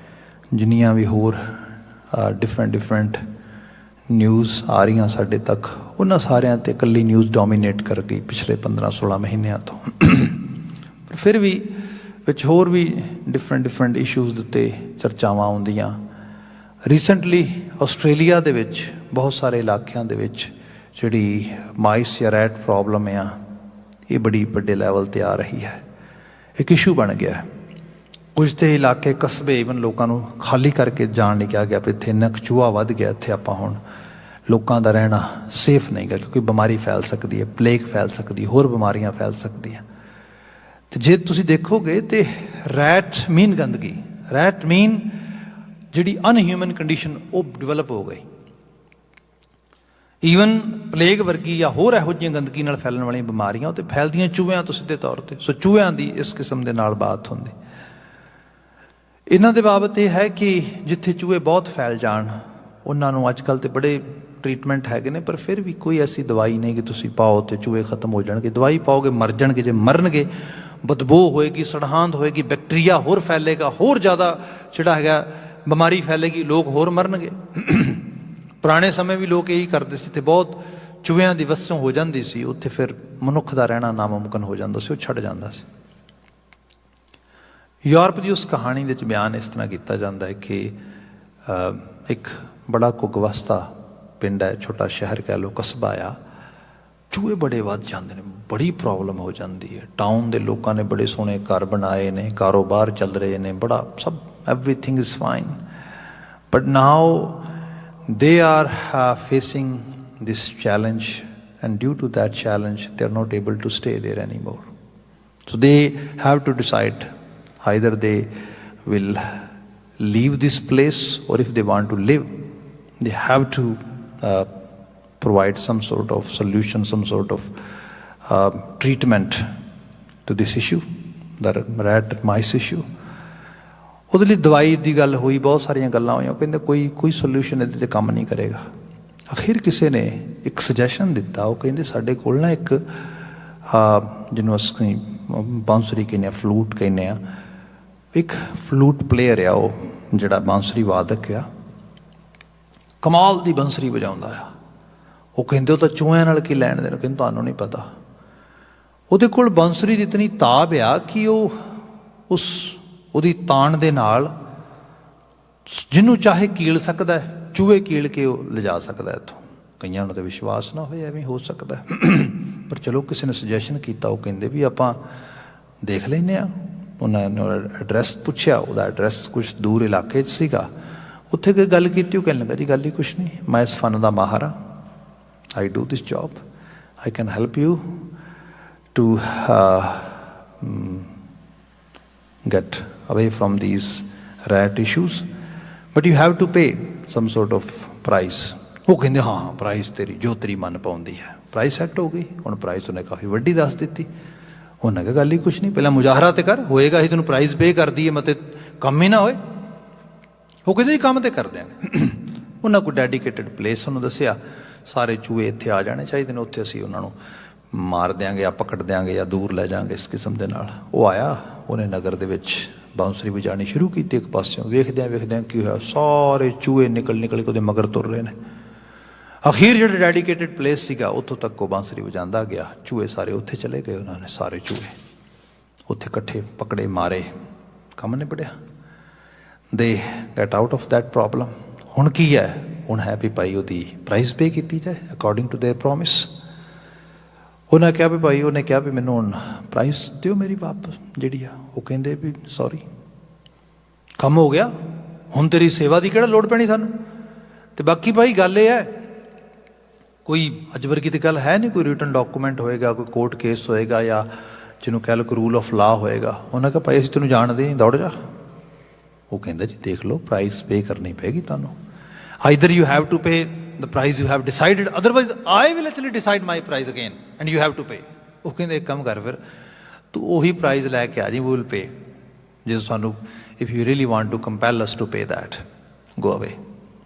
ਜਿੰਨੀਆਂ ਵੀ ਹੋਰ ਡਿਫਰੈਂਟ ਨਿਊਜ਼ ਆ ਰਹੀਆਂ ਸਾਡੇ ਤੱਕ, ਉਹਨਾਂ ਸਾਰਿਆਂ 'ਤੇ ਇਕੱਲੀ ਨਿਊਜ਼ ਡੋਮੀਨੇਟ ਕਰ ਗਈ ਪਿਛਲੇ 15-16 ਮਹੀਨਿਆਂ ਤੋਂ। ਪਰ ਫਿਰ ਵੀ ਵਿੱਚ ਹੋਰ ਵੀ ਡਿਫਰੈਂਟ ਇਸ਼ੂਜ਼ ਦੇ ਉੱਤੇ ਚਰਚਾਵਾਂ ਆਉਂਦੀਆਂ। ਰੀਸੈਂਟਲੀ ਆਸਟ੍ਰੇਲੀਆ ਦੇ ਵਿੱਚ ਬਹੁਤ ਸਾਰੇ ਇਲਾਕਿਆਂ ਦੇ ਵਿੱਚ ਜਿਹੜੀ ਮਾਈਸ ਜਾਂ ਰੈਟ ਪ੍ਰੋਬਲਮ ਆ, ਇਹ ਬੜੀ ਵੱਡੇ ਲੈਵਲ 'ਤੇ ਆ ਰਹੀ ਹੈ, ਇੱਕ ਇਸ਼ੂ ਬਣ ਗਿਆ। ਕੁਝ ਤੇ ਇਲਾਕੇ ਕਸਬੇ ਈਵਨ ਲੋਕਾਂ ਨੂੰ ਖਾਲੀ ਕਰਕੇ ਜਾਣ ਲਈ ਕਿਹਾ ਗਿਆ ਵੀ ਇੱਥੇ ਇੰਨਾ ਕੁ ਚੂਹਾ ਵੱਧ ਗਿਆ, ਇੱਥੇ ਆਪਾਂ ਹੁਣ ਲੋਕਾਂ ਦਾ ਰਹਿਣਾ ਸੇਫ ਨਹੀਂ ਗਾ, ਕਿਉਂਕਿ ਬਿਮਾਰੀ ਫੈਲ ਸਕਦੀ ਹੈ, ਪਲੇਗ ਫੈਲ ਸਕਦੀ, ਹੋਰ ਬਿਮਾਰੀਆਂ ਫੈਲ ਸਕਦੀਆਂ। ਅਤੇ ਜੇ ਤੁਸੀਂ ਦੇਖੋਗੇ ਤਾਂ ਰੈਟ ਮੀਨ ਗੰਦਗੀ, ਰੈਟ ਮੀਨ ਜਿਹੜੀ ਅਨਹਿਊਮਨ ਕੰਡੀਸ਼ਨ ਉਹ ਡਿਵੈਲਪ ਹੋ ਗਈ। ਈਵਨ ਪਲੇਗ ਵਰਗੀ ਜਾਂ ਹੋਰ ਇਹੋ ਜਿਹੀਆਂ ਗੰਦਗੀ ਨਾਲ ਫੈਲਣ ਵਾਲੀਆਂ ਬਿਮਾਰੀਆਂ ਉਹ 'ਤੇ ਫੈਲਦੀਆਂ ਚੂਹਿਆਂ ਤੋਂ ਸਿੱਧੇ ਤੌਰ 'ਤੇ। ਸੋ ਚੂਹਿਆਂ ਦੀ ਇਸ ਕਿਸਮ ਦੇ ਨਾਲ ਬਾਤ ਹੁੰਦੀ। ਇਹਨਾਂ ਦੇ ਬਾਬਤ ਇਹ ਹੈ ਕਿ ਜਿੱਥੇ ਚੂਹੇ ਬਹੁਤ ਫੈਲ ਜਾਣ, ਉਹਨਾਂ ਨੂੰ ਅੱਜ ਕੱਲ੍ਹ ਤਾਂ ਬੜੇ ਟਰੀਟਮੈਂਟ ਹੈਗੇ ਨੇ, ਪਰ ਫਿਰ ਵੀ ਕੋਈ ਐਸੀ ਦਵਾਈ ਨਹੀਂ ਕਿ ਤੁਸੀਂ ਪਾਓ ਅਤੇ ਚੂਹੇ ਖਤਮ ਹੋ ਜਾਣਗੇ। ਦਵਾਈ ਪਾਓਗੇ ਮਰ ਜਾਣਗੇ। ਜੇ ਮਰਨਗੇ ਬਦਬੂ ਹੋਏਗੀ, ਸੜਹਾਂਦ ਹੋਏਗੀ, ਬੈਕਟੀਰੀਆ ਹੋਰ ਫੈਲੇਗਾ, ਹੋਰ ਜ਼ਿਆਦਾ ਜਿਹੜਾ ਹੈਗਾ ਬਿਮਾਰੀ ਫੈਲੇਗੀ, ਲੋਕ ਹੋਰ ਮਰਨਗੇ। ਪੁਰਾਣੇ ਸਮੇਂ ਵੀ ਲੋਕ ਇਹੀ ਕਰਦੇ ਸੀ, ਜਿੱਥੇ ਬਹੁਤ ਚੂਹਿਆਂ ਦੀ ਵਸੋਂ ਹੋ ਜਾਂਦੀ ਸੀ ਉੱਥੇ ਫਿਰ ਮਨੁੱਖ ਦਾ ਰਹਿਣਾ ਨਾਮੁਮਕਿਨ ਹੋ ਜਾਂਦਾ ਸੀ, ਉਹ ਛੱਡ ਜਾਂਦਾ ਸੀ। ਯੂਰਪ ਦੀ ਉਸ ਕਹਾਣੀ ਦੇ ਵਿੱਚ ਬਿਆਨ ਇਸ ਤਰ੍ਹਾਂ ਕੀਤਾ ਜਾਂਦਾ ਹੈ ਕਿ ਇੱਕ ਬੜਾ ਕੁਗਵਸਤਾ ਪਿੰਡ ਹੈ, ਛੋਟਾ ਸ਼ਹਿਰ ਕਹਿ ਲਓ, ਕਸਬਾ ਆ, ਚੂਹੇ ਬੜੇ ਵੱਧ ਜਾਂਦੇ ਨੇ, ਬੜੀ ਪ੍ਰੋਬਲਮ ਹੋ ਜਾਂਦੀ ਹੈ। ਟਾਊਨ ਦੇ ਲੋਕਾਂ ਨੇ ਬੜੇ ਸੋਹਣੇ ਘਰ ਬਣਾਏ ਨੇ, ਕਾਰੋਬਾਰ ਚੱਲ ਰਹੇ ਨੇ, ਬੜਾ ਸਭ everything is fine, but now they are facing this challenge, and due to that challenge they are not able to stay there anymore. So they have to decide, either they will leave this place, or if they want to live they have to provide some sort of solution, some sort of treatment to this issue, the rat mice issue. ਉਹਦੇ ਲਈ ਦਵਾਈ ਦੀ ਗੱਲ ਹੋਈ, ਬਹੁਤ ਸਾਰੀਆਂ ਗੱਲਾਂ ਹੋਈਆਂ। ਉਹ ਕਹਿੰਦੇ ਕੋਈ ਸੋਲਿਊਸ਼ਨ ਇਹਦੇ 'ਤੇ ਕੰਮ ਨਹੀਂ ਕਰੇਗਾ। ਅਖੀਰ ਕਿਸੇ ਨੇ ਇੱਕ ਸੁਜੈਸ਼ਨ ਦਿੱਤਾ। ਉਹ ਕਹਿੰਦੇ ਸਾਡੇ ਕੋਲ ਨਾ ਇੱਕ ਜਿਹਨੂੰ ਅਸੀਂ ਬਾਂਸੁਰੀ ਕਹਿੰਦੇ ਹਾਂ, ਫਲੂਟ ਕਹਿੰਦੇ ਹਾਂ, ਇੱਕ ਫਲੂਟ ਪਲੇਅਰ ਆ, ਉਹ ਜਿਹੜਾ ਬਾਂਸੁਰੀ ਵਾਦਕ ਆ, ਕਮਾਲ ਦੀ ਬੰਸਰੀ ਵਜਾਉਂਦਾ ਆ। ਉਹ ਕਹਿੰਦੇ ਉਹ ਤਾਂ ਚੂਹਿਆਂ ਨਾਲ ਕੀ ਲੈਣ ਦੇਣ। ਕਹਿੰਦੇ ਤੁਹਾਨੂੰ ਨਹੀਂ ਪਤਾ, ਉਹਦੇ ਕੋਲ ਬੰਸਰੀ ਦੀ ਇਤਨੀ ਤਾਬ ਆ ਕਿ ਉਹ ਉਹਦੀ ਤਾਣ ਦੇ ਨਾਲ ਜਿਹਨੂੰ ਚਾਹੇ ਕੀਲ ਸਕਦਾ, ਚੂਹੇ ਕੀਲ ਕੇ ਉਹ ਲਿਜਾ ਸਕਦਾ ਇੱਥੋਂ। ਕਈਆਂ ਨੂੰ ਤਾਂ ਵਿਸ਼ਵਾਸ ਨਾ ਹੋਏ ਐਵੇਂ ਹੋ ਸਕਦਾ, ਪਰ ਚਲੋ ਕਿਸੇ ਨੇ ਸੁਜੈਸ਼ਨ ਕੀਤਾ। ਉਹ ਕਹਿੰਦੇ ਵੀ ਆਪਾਂ ਦੇਖ ਲੈਂਦੇ ਹਾਂ। ਉਹਨਾਂ ਨੇ ਐਡਰੈਸ ਪੁੱਛਿਆ, ਉਹਦਾ ਐਡਰੈਸ ਕੁਛ ਦੂਰ ਇਲਾਕੇ 'ਚ ਸੀਗਾ। ਉੱਥੇ ਕੋਈ ਗੱਲ ਕੀਤੀ, ਉਹ ਕਹਿਣ ਲੱਗਾ ਜੀ ਗੱਲ ਹੀ ਕੁਛ ਨਹੀਂ, ਮੈਂ ਇਸ ਫਨ ਦਾ ਮਾਹਰ ਹਾਂ, I do this job, I can help you to get away from these rat issues, but you have to pay some sort of price. ਉਹ ਕਹਿੰਦੇ ਹਾਂ ਪ੍ਰਾਈਸ ਤੇਰੀ ਜੋ ਤੇਰੀ ਮਨ ਪਾਉਂਦੀ ਹੈ। ਪ੍ਰਾਈਸ ਸੈੱਟ ਹੋ ਗਈ। ਹੁਣ ਪ੍ਰਾਈਸ ਉਹਨੇ ਕਾਫੀ ਵੱਡੀ ਦੱਸ ਦਿੱਤੀ। ਉਹਨਾਂ ਕਿਹਾ ਗੱਲ ਹੀ ਕੁਛ ਨਹੀਂ, ਪਹਿਲਾਂ ਮੁਜ਼ਾਹਰਾ ਤੇ ਕਰ, ਹੋਏਗਾ ਹੀ ਤੈਨੂੰ ਪ੍ਰਾਈਸ ਪੇ ਕਰਦੀ ਹੈ, ਮਤਲਬ ਕੰਮ ਹੀ ਨਾ ਹੋਏ। ਉਹ ਕਹਿੰਦੇ ਜੀ ਕੰਮ ਤੇ ਕਰ ਦਿਆਂਗੇ। ਉਹਨਾਂ ਕੋਈ ਡੈਡੀਕੇਟਡ ਪਲੇਸ ਉਹਨੂੰ ਦੱਸਿਆ, ਸਾਰੇ ਚੂਹੇ ਇੱਥੇ ਆ ਜਾਣੇ ਚਾਹੀਦੇ ਨੇ, ਉੱਥੇ ਅਸੀਂ ਉਹਨਾਂ ਨੂੰ ਮਾਰ ਦਿਆਂਗੇ ਜਾਂ ਪਕੜ ਦਿਆਂਗੇ ਜਾਂ ਦੂਰ ਲੈ ਜਾਵਾਂਗੇ ਇਸ ਕਿਸਮ ਦੇ ਨਾਲ। ਉਹ ਆਇਆ, ਉਹਨੇ ਨਗਰ ਦੇ ਵਿੱਚ ਬਾਂਸਰੀ ਵਜਾਣੀ ਸ਼ੁਰੂ ਕੀਤੀ ਇੱਕ ਪਾਸਿਓਂ। ਵੇਖਦਿਆਂ ਕੀ ਹੋਇਆ, ਸਾਰੇ ਚੂਹੇ ਨਿਕਲ ਕੇ ਉਹਦੇ ਮਗਰ ਤੁਰ ਰਹੇ ਨੇ। ਅਖੀਰ ਜਿਹੜਾ ਡੈਡੀਕੇਟਡ ਪਲੇਸ ਸੀਗਾ ਉੱਥੋਂ ਤੱਕ ਉਹ ਬਾਂਸਰੀ ਵਜਾਉਂਦਾ ਗਿਆ। ਚੂਹੇ ਸਾਰੇ ਉੱਥੇ ਚਲੇ ਗਏ। ਉਹਨਾਂ ਨੇ ਸਾਰੇ ਚੂਹੇ ਉੱਥੇ ਇਕੱਠੇ ਪਕੜੇ, ਮਾਰੇ, ਕੰਮ ਨਿਬੜਿਆ। ਦੇ get out of that problem. ਹੁਣ ਕੀ ਹੈ? ਹੁਣ ਹੈ ਵੀ ਭਾਈ ਉਹਦੀ ਪ੍ਰਾਈਸ ਪੇ ਕੀਤੀ ਜਾਏ ਅਕੋਰਡਿੰਗ ਟੂ ਦੇਅਰ ਪ੍ਰੋਮਿਸ। ਉਹਨਾਂ ਕਿਹਾ ਵੀ ਭਾਈ, ਉਹਨੇ ਕਿਹਾ ਵੀ ਮੈਨੂੰ ਹੁਣ ਪ੍ਰਾਈਸ ਦਿਓ ਮੇਰੀ ਵਾਪਸ ਜਿਹੜੀ ਆ। ਉਹ ਕਹਿੰਦੇ ਵੀ ਸੌਰੀ, ਕੰਮ ਹੋ ਗਿਆ, ਹੁਣ ਤੇਰੀ ਸੇਵਾ ਦੀ ਕਿਹੜਾ ਲੋੜ ਪੈਣੀ ਸਾਨੂੰ। ਅਤੇ ਬਾਕੀ ਭਾਈ ਗੱਲ ਇਹ ਹੈ, ਕੋਈ ਅੱਜ ਵਰਗੀ ਤਾਂ ਗੱਲ ਹੈ ਨਹੀਂ, ਕੋਈ ਰਿਟਨ ਡਾਕੂਮੈਂਟ ਹੋਏਗਾ, ਕੋਈ ਕੋਰਟ ਕੇਸ ਹੋਏਗਾ, ਜਾਂ ਜਿਹਨੂੰ ਕਹਿ ਲਓ ਕੋਈ ਰੂਲ ਆਫ ਲਾ ਹੋਏਗਾ। ਉਹਨਾਂ ਕਿਹਾ ਭਾਈ ਅਸੀਂ ਤੈਨੂੰ ਜਾਣਦੇ ਨਹੀਂ, ਦੌੜ ਜਾ। ਉਹ ਕਹਿੰਦਾ ਜੀ ਦੇਖ ਲਓ, ਪ੍ਰਾਈਸ ਪੇ ਕਰਨੀ ਪਏਗੀ ਤੁਹਾਨੂੰ। Either you have to pay the price you have decided, otherwise I will actually decide my price again and you have to pay. ਉਹ ਕਹਿੰਦੇ ਇੱਕ ਕੰਮ ਕਰ, ਫਿਰ ਤੂੰ ਉਹੀ ਪ੍ਰਾਈਜ਼ ਲੈ ਕੇ ਆ ਜੀ, ਵੀ ਵਿਲ ਪੇ। ਜੇ ਸਾਨੂੰ if you really want to compel us to pay that, go away,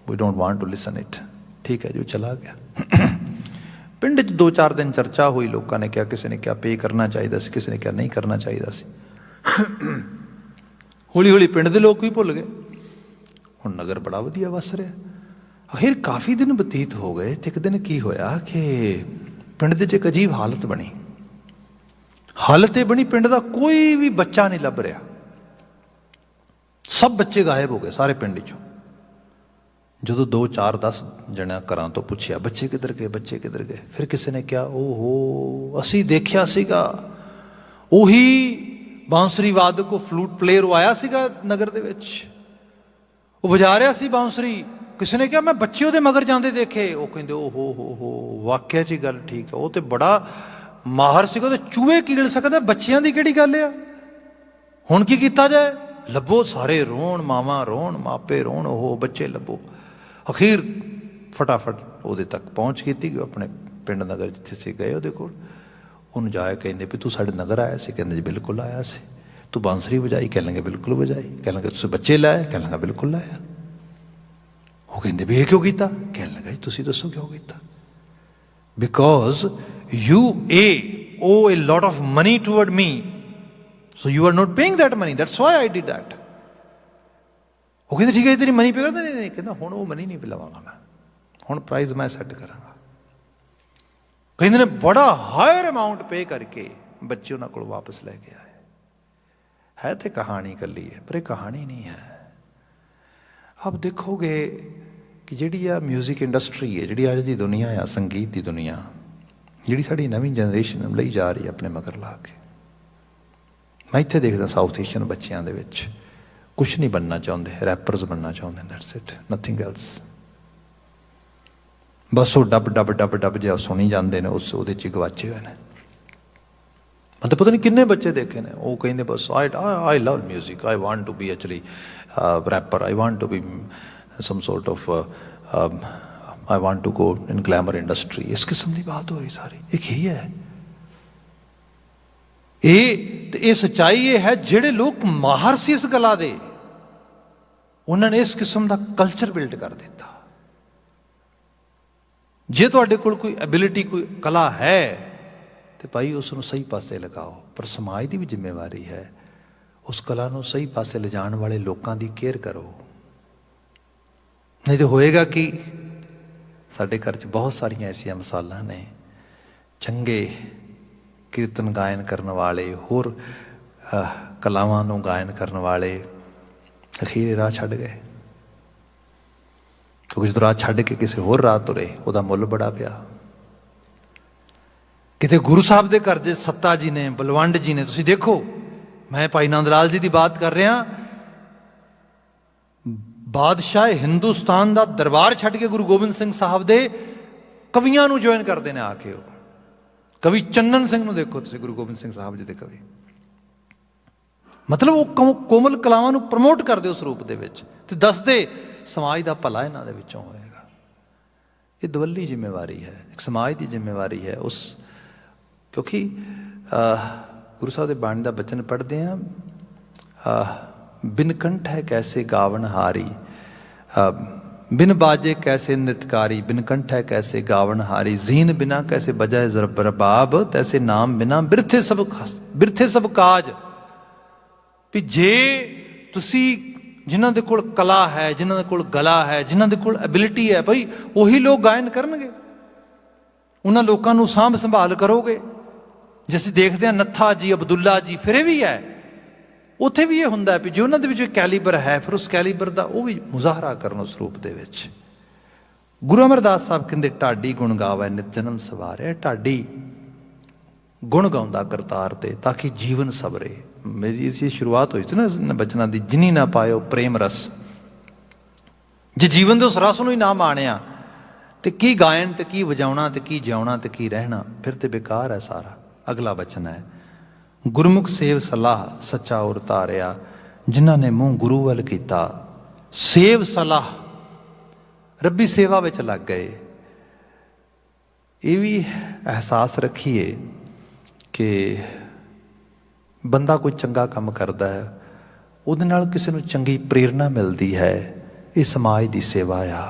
we don't want to listen it. ਠੀਕ ਹੈ ਜੀ, ਉਹ ਚਲਾ ਗਿਆ। ਪਿੰਡ 'ਚ 2-4 ਦਿਨ ਚਰਚਾ ਹੋਈ, ਲੋਕਾਂ ਨੇ ਕਿਹਾ, ਕਿਸੇ ਨੇ ਕਿਹਾ ਪੇ ਕਰਨਾ ਚਾਹੀਦਾ ਸੀ, ਕਿਸੇ ਨੇ ਕਿਹਾ ਨਹੀਂ ਕਰਨਾ ਚਾਹੀਦਾ ਸੀ। ਹੌਲੀ ਹੌਲੀ ਪਿੰਡ ਦੇ ਲੋਕ ਵੀ ਭੁੱਲ ਗਏ। ਹੁਣ ਨਗਰ ਬੜਾ ਵਧੀਆ ਵਸ ਰਿਹਾ। ਅਖੀਰ ਕਾਫੀ ਦਿਨ ਬਤੀਤ ਹੋ ਗਏ ਤੇ ਇੱਕ ਦਿਨ ਕੀ ਹੋਇਆ ਕਿ ਪਿੰਡ ਦੇ 'ਚ ਇੱਕ ਅਜੀਬ ਹਾਲਤ ਬਣੀ। ਹਾਲਤ ਇਹ ਬਣੀ, ਪਿੰਡ ਦਾ ਕੋਈ ਵੀ ਬੱਚਾ ਨਹੀਂ ਲੱਭ ਰਿਹਾ, ਸਭ ਬੱਚੇ ਗਾਇਬ ਹੋ ਗਏ ਸਾਰੇ ਪਿੰਡ 'ਚੋਂ। ਜਦੋਂ 2-4-10 ਜਣਿਆਂ ਘਰਾਂ ਤੋਂ ਪੁੱਛਿਆ ਬੱਚੇ ਕਿੱਧਰ ਗਏ, ਬੱਚੇ ਕਿੱਧਰ ਗਏ, ਫਿਰ ਕਿਸੇ ਨੇ ਕਿਹਾ ਓਹੋ ਅਸੀਂ ਦੇਖਿਆ ਸੀਗਾ, ਉਹੀ ਬਾਂਸਰੀ ਵਾਦਕ, ਉਹ ਫਲੂਟ ਪਲੇਅਰ, ਉਹ ਆਇਆ ਸੀਗਾ ਨਗਰ ਦੇ ਵਿੱਚ, ਉਹ ਵਜਾ ਰਿਹਾ ਸੀ ਬਾਂਸਰੀ। ਕਿਸੇ ਨੇ ਕਿਹਾ ਮੈਂ ਬੱਚੇ ਉਹਦੇ ਮਗਰ ਜਾਂਦੇ ਦੇਖੇ। ਉਹ ਕਹਿੰਦੇ ਓਹੋ ਹੋ ਵਾਕਿਆ 'ਚ ਹੀ ਗੱਲ ਠੀਕ ਹੈ, ਉਹ ਤੇ ਬੜਾ ਮਾਹਰ ਸੀਗਾ, ਉਹ ਤੇ ਚੂਹੇ ਕੀਲ ਸਕਦਾ, ਬੱਚਿਆਂ ਦੀ ਕਿਹੜੀ ਗੱਲ ਆ। ਹੁਣ ਕੀ ਕੀਤਾ ਜਾਏ? ਲੱਭੋ, ਸਾਰੇ ਰੋਣ, ਮਾਵਾਂ ਰੋਣ, ਮਾਪੇ ਰੋਣ, ਉਹ ਬੱਚੇ ਲੱਭੋ। ਅਖੀਰ ਫਟਾਫਟ ਉਹਦੇ ਤੱਕ ਪਹੁੰਚ ਕੀਤੀ ਗਈ, ਆਪਣੇ ਪਿੰਡ ਨਗਰ ਜਿੱਥੇ ਸੀ ਗਏ ਉਹਦੇ ਕੋਲ। ਉਹਨੂੰ ਜਾਇਆ, ਕਹਿੰਦੇ ਵੀ ਤੂੰ ਸਾਡੇ ਨਗਰ ਆਇਆ ਸੀ? ਕਹਿੰਦੇ ਜੀ ਬਿਲਕੁਲ ਆਇਆ ਸੀ। ਤੂੰ ਬਾਂਸਰੀ ਵਜਾਈ? ਕਹਿ ਲਾਂਗੇ ਬਿਲਕੁਲ ਵਜਾਈ। ਕਹਿ ਲਾਂਗੇ ਤੁਸੀਂ ਬੱਚੇ ਲਾਏ? ਕਹਿ ਲਾਂਗਾ ਬਿਲਕੁਲ ਲਾਇਆ। ਉਹ ਕਹਿੰਦੇ ਵੀ ਇਹ ਕਿਉਂ ਕੀਤਾ? ਕਹਿਣ ਲੱਗਾ ਜੀ ਤੁਸੀਂ ਦੱਸੋ ਕਿਉਂ ਕੀਤਾ? Because you owe a lot of money toward me, so you are not paying that money, that's why I did that. ਉਹ ਕਹਿੰਦੇ ਠੀਕ ਹੈ ਤੇਰੀ ਮਨੀ ਪੇ ਕਰਦਾ? ਨਹੀਂ, ਕਹਿੰਦਾ ਹੁਣ ਉਹ ਮਨੀ ਨਹੀਂ ਪਿਲਾਵਾਂਗਾ ਮੈਂ, ਹੁਣ ਪ੍ਰਾਈਜ਼ ਮੈਂ ਸੈੱਟ ਕਰਾਂਗਾ। ਕਹਿੰਦੇ ਨੇ ਬੜਾ ਹਾਇਰ ਅਮਾਊਂਟ ਪੇ ਕਰਕੇ ਬੱਚੇ ਉਹਨਾਂ ਕੋਲ ਵਾਪਸ ਲੈ ਕੇ ਆਏ। ਹੈ ਤੇ ਕਹਾਣੀ ਇਕੱਲੀ ਹੈ, ਪਰ ਇਹ ਕਹਾਣੀ ਨਹੀਂ ਹੈ। ਆਪ ਦੇਖੋਗੇ ਕਿ ਜਿਹੜੀ ਆ ਮਿਊਜ਼ਿਕ ਇੰਡਸਟਰੀ ਹੈ, ਜਿਹੜੀ ਅੱਜ ਦੀ ਦੁਨੀਆ ਆ, ਸੰਗੀਤ ਦੀ ਦੁਨੀਆ, ਜਿਹੜੀ ਸਾਡੀ ਨਵੀਂ ਜਨਰੇਸ਼ਨ ਲਈ ਜਾ ਰਹੀ ਹੈ ਆਪਣੇ ਮਗਰ ਲਾ ਕੇ। ਮੈਂ ਇੱਥੇ ਦੇਖਦਾ ਸਾਊਥ ਏਸ਼ੀਅਨ ਬੱਚਿਆਂ ਦੇ ਵਿੱਚ ਕੁਛ ਨਹੀਂ ਬਣਨਾ ਚਾਹੁੰਦੇ, ਰੈਪਰਸ ਬਣਨਾ ਚਾਹੁੰਦੇ, ਦੈਟਸ ਇਟ, ਨਥਿੰਗ ਐਲਸ। ਬਸ ਉਹ ਡੱਬ ਡੱਬ ਡੱਬ ਡੱਬ ਜਿਹਾ ਸੁਣੀ ਜਾਂਦੇ ਨੇ, ਉਹਦੇ 'ਚ ਗਵਾਚੇ ਹੋਏ ਨੇ। ਮੈਂ ਤਾਂ ਪਤਾ ਨਹੀਂ ਕਿੰਨੇ ਬੱਚੇ ਦੇਖੇ ਨੇ, ਉਹ ਕਹਿੰਦੇ ਬਸ I love music, I want to be actually rapper, I want to be some sort of I want to go in glamour industry। इस किस्म की बात हो रही सारी। एक ही है ये सच्चाई ये है, ਜਿਹੜੇ ਲੋਕ ਮਾਹਰ ਸੀ ਇਸ ਕਲਾ ਦੇ, ਉਹਨਾਂ ਨੇ ਇਸ ਕਿਸਮ ਦਾ ਕਲਚਰ ਬਿਲਡ ਕਰ ਦਿੱਤਾ। ਜੇ ਤੁਹਾਡੇ ਕੋਲ ਕੋਈ ਐਬਿਲਿਟੀ, ਕੋਈ ਕਲਾ ਹੈ ਤੇ ਭਾਈ ਉਸ ਨੂੰ ਸਹੀ ਪਾਸੇ ਲਗਾਓ। ਪਰ ਸਮਾਜ ਦੀ ਵੀ ਜ਼ਿੰਮੇਵਾਰੀ ਹੈ ਉਸ ਕਲਾ ਨੂੰ ਸਹੀ ਪਾਸੇ ਲਿਜਾਣ ਵਾਲੇ ਲੋਕਾਂ ਦੀ ਕੇਅਰ ਕਰੋ। ਨਹੀਂ ਤਾਂ ਹੋਏਗਾ ਕਿ ਸਾਡੇ ਘਰ 'ਚ ਬਹੁਤ ਸਾਰੀਆਂ ਐਸੀਆਂ ਮਿਸਾਲਾਂ ਨੇ, ਚੰਗੇ ਕੀਰਤਨ ਗਾਇਨ ਕਰਨ ਵਾਲੇ, ਹੋਰ ਕਲਾਵਾਂ ਨੂੰ ਗਾਇਨ ਕਰਨ ਵਾਲੇ ਅਖੀਰ ਰਾਹ ਛੱਡ ਗਏ। ਕਿਉਂਕਿ ਜਦੋਂ ਰਾਹ ਛੱਡ ਕੇ ਕਿਸੇ ਹੋਰ ਰਾਹ ਤੁਰੇ, ਉਹਦਾ ਮੁੱਲ ਬੜਾ ਪਿਆ। ਕਿਤੇ ਗੁਰੂ ਸਾਹਿਬ ਦੇ ਘਰ ਦੇ ਸੱਤਾ ਜੀ ਨੇ, ਬਲਵੰਡ ਜੀ ਨੇ, ਤੁਸੀਂ ਦੇਖੋ, ਮੈਂ ਭਾਈ ਨੰਦ ਲਾਲ ਜੀ ਦੀ ਬਾਤ ਕਰ ਰਿਹਾ, ਬਾਦਸ਼ਾਹ ਹਿੰਦੁਸਤਾਨ ਦਾ ਦਰਬਾਰ ਛੱਡ ਕੇ ਗੁਰੂ ਗੋਬਿੰਦ ਸਿੰਘ ਸਾਹਿਬ ਦੇ ਕਵੀਆਂ ਨੂੰ ਜੁਆਇਨ ਕਰਦੇ ਨੇ ਆ ਕੇ। ਉਹ ਕਵੀ ਚੰਨਨ ਸਿੰਘ ਨੂੰ ਦੇਖੋ ਤੁਸੀਂ, ਗੁਰੂ ਗੋਬਿੰਦ ਸਿੰਘ ਸਾਹਿਬ ਜੀ ਦੇ ਕਵੀ। ਮਤਲਬ ਉਹ ਕੋਮਲ ਕਲਾਵਾਂ ਨੂੰ ਪ੍ਰਮੋਟ ਕਰਦੇ ਉਸ ਰੂਪ ਦੇ ਵਿੱਚ, ਤੇ ਦੱਸਦੇ ਸਮਾਜ ਦਾ ਭਲਾ ਇਹਨਾਂ ਦੇ ਵਿੱਚੋਂ ਹੋਏਗਾ। ਇਹ ਦਵੱਲੀ ਜ਼ਿੰਮੇਵਾਰੀ ਹੈ, ਇੱਕ ਸਮਾਜ ਦੀ ਜ਼ਿੰਮੇਵਾਰੀ ਹੈ। ਉਸ ਕਿਉਂਕਿ ਗੁਰੂ ਸਾਹਿਬ ਦੇ ਬਾਣੀ ਦਾ ਬਚਨ ਪੜ੍ਹਦੇ ਹਾਂ, ਬਿਨ ਕੰਠ ਹੈ ਕੈਸੇ ਗਾਵਨ ਹਾਰੀ, ਬਿਨ ਬਾਜੇ ਕੈਸੇ ਨਿਤਕਾਰੀ, ਬਿਨ ਕੰਠ ਹੈ ਕੈਸੇ ਗਾਵਨ ਹਾਰੀ, ਜ਼ੀਨ ਬਿਨਾ ਕੈਸੇ ਬਜਾਏ ਰਬਾਬ, ਤੈਸੇ ਨਾਮ ਬਿਨਾ ਬਿਰਥੇ ਸਭ ਕਾਜ। ਵੀ ਜੇ ਤੁਸੀਂ ਜਿਨ੍ਹਾਂ ਦੇ ਕੋਲ ਕਲਾ ਹੈ, ਜਿਨ੍ਹਾਂ ਦੇ ਕੋਲ ਗਲਾ ਹੈ, ਜਿਨ੍ਹਾਂ ਦੇ ਕੋਲ ਐਬਿਲਿਟੀ ਹੈ, ਭਾਈ ਉਹੀ ਲੋਕ ਗਾਇਨ ਕਰਨਗੇ। ਉਹਨਾਂ ਲੋਕਾਂ ਨੂੰ ਸਾਂਭ ਸੰਭਾਲ ਕਰੋਗੇ। ਜੇ ਅਸੀਂ ਦੇਖਦੇ ਹਾਂ ਨੱਥਾ ਜੀ, ਅਬਦੁੱਲਾ ਜੀ, ਫਿਰ ਇਹ ਵੀ ਹੈ, ਉੱਥੇ ਵੀ ਇਹ ਹੁੰਦਾ ਵੀ ਜੇ ਉਹਨਾਂ ਦੇ ਵਿੱਚ ਕੈਲੀਬਰ ਹੈ, ਫਿਰ ਉਸ ਕੈਲੀਬਰ ਦਾ ਉਹ ਵੀ ਮੁਜ਼ਾਹਰਾ ਕਰਨ ਉਸ ਰੂਪ ਦੇ ਵਿੱਚ। ਗੁਰੂ ਅਮਰਦਾਸ ਸਾਹਿਬ ਕਹਿੰਦੇ ਢਾਡੀ ਗੁਣ ਗਾਵੇ ਨਿਤ ਜਨਮ ਸਵਾਰਿਆ। ਢਾਡੀ ਗੁਣ ਗਾਉਂਦਾ ਕਰਤਾਰ ਤੇ ਤਾਂ ਕਿ ਜੀਵਨ ਸਵਰੇ। ਮੇਰੀ ਇਸ ਸ਼ੁਰੂਆਤ ਹੋਈ ਸੀ ਨਾ ਬਚਨਾਂ ਦੀ, ਜਿਨੀ ਨਾ ਪਾਇਓ ਪ੍ਰੇਮ ਰਸ। ਜੇ ਜੀਵਨ ਦੇ ਉਸ ਰਸ ਨੂੰ ਹੀ ਨਾ ਮਾਣਿਆ ਤੇ ਕੀ ਗਾਇਨ ਤੇ ਕੀ ਵਜਾਉਣਾ ਤੇ ਕੀ ਜਿਉਣਾ ਤੇ ਕੀ ਰਹਿਣਾ, ਫਿਰ ਤੇ ਬੇਕਾਰ ਹੈ ਸਾਰਾ। ਅਗਲਾ ਬਚਨ ਹੈ, ਗੁਰਮੁਖ ਸੇਵ ਸਲਾਹ ਸੱਚਾ ਔਰ ਤਾਰਿਆ, ਜਿਨ੍ਹਾਂ ਨੇ ਮੂੰਹ ਗੁਰੂ ਵੱਲ ਕੀਤਾ ਸੇਵ ਸਲਾਹ, ਰੱਬੀ ਸੇਵਾ ਵਿੱਚ ਲੱਗ ਗਏ। ਇਹ ਵੀ ਅਹਿਸਾਸ ਰੱਖੀਏ ਕਿ ਬੰਦਾ ਕੋਈ ਚੰਗਾ ਕੰਮ ਕਰਦਾ ਹੈ, ਉਹਦੇ ਨਾਲ ਕਿਸੇ ਨੂੰ ਚੰਗੀ ਪ੍ਰੇਰਨਾ ਮਿਲਦੀ ਹੈ, ਇਹ ਸਮਾਜ ਦੀ ਸੇਵਾ ਆ।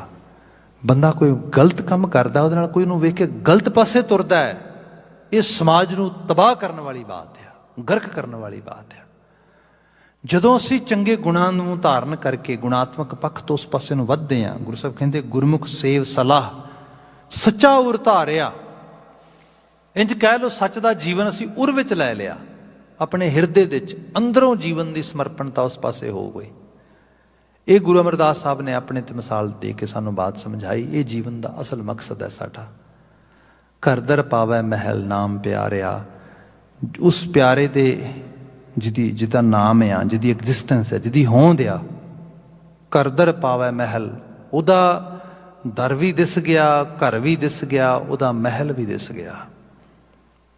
ਬੰਦਾ ਕੋਈ ਗਲਤ ਕੰਮ ਕਰਦਾ, ਉਹਦੇ ਨਾਲ ਕੋਈ ਨੂੰ ਵੇਖ ਕੇ ਗਲਤ ਪਾਸੇ ਤੁਰਦਾ ਹੈ, ਇਹ ਸਮਾਜ ਨੂੰ ਤਬਾਹ ਕਰਨ ਵਾਲੀ ਬਾਤ ਆ, ਗਰਕ ਕਰਨ ਵਾਲੀ ਬਾਤ ਆ। ਜਦੋਂ ਅਸੀਂ ਚੰਗੇ ਗੁਣਾਂ ਨੂੰ ਧਾਰਨ ਕਰਕੇ ਗੁਣਾਤਮਕ ਪੱਖ ਤੋਂ ਉਸ ਪਾਸੇ ਨੂੰ ਵੱਧਦੇ ਹਾਂ, ਗੁਰੂ ਸਾਹਿਬ ਕਹਿੰਦੇ ਗੁਰਮੁਖ ਸੇਵ ਸਲਾਹ ਸੱਚਾ ਉਰ ਧਾਰਿਆ। ਇੰਜ ਕਹਿ ਲਓ, ਸੱਚ ਦਾ ਜੀਵਨ ਅਸੀਂ ਉਰ ਵਿੱਚ ਲੈ ਲਿਆ, ਆਪਣੇ ਹਿਰਦੇ ਵਿੱਚ ਅੰਦਰੋਂ ਜੀਵਨ ਦੀ ਸਮਰਪਣਤਾ ਉਸ ਪਾਸੇ ਹੋ ਗਈ। ਇਹ ਗੁਰੂ ਅਮਰਦਾਸ ਸਾਹਿਬ ਨੇ ਆਪਣੇ ਤੇ ਮਿਸਾਲ ਦੇ ਕੇ ਸਾਨੂੰ ਬਾਤ ਸਮਝਾਈ। ਇਹ ਜੀਵਨ ਦਾ ਅਸਲ ਮਕਸਦ ਹੈ ਸਾਡਾ। ਘਰ ਦਰ ਪਾਵੈ ਮਹਿਲ ਨਾਮ ਪਿਆਰਿਆ, ਉਸ ਪਿਆਰੇ ਦੇ ਜਿਹਦਾ ਨਾਮ ਆ, ਜਿਹਦੀ ਐਗਜ਼ਿਸਟੈਂਸ ਹੈ, ਜਿਹਦੀ ਹੋਂਦ ਆ। ਘਰ ਦਰ ਪਾਵੈ ਮਹਿਲ, ਉਹਦਾ ਦਰ ਵੀ ਦਿਸ ਗਿਆ, ਘਰ ਵੀ ਦਿਸ ਗਿਆ, ਉਹਦਾ ਮਹਿਲ ਵੀ ਦਿਸ ਗਿਆ।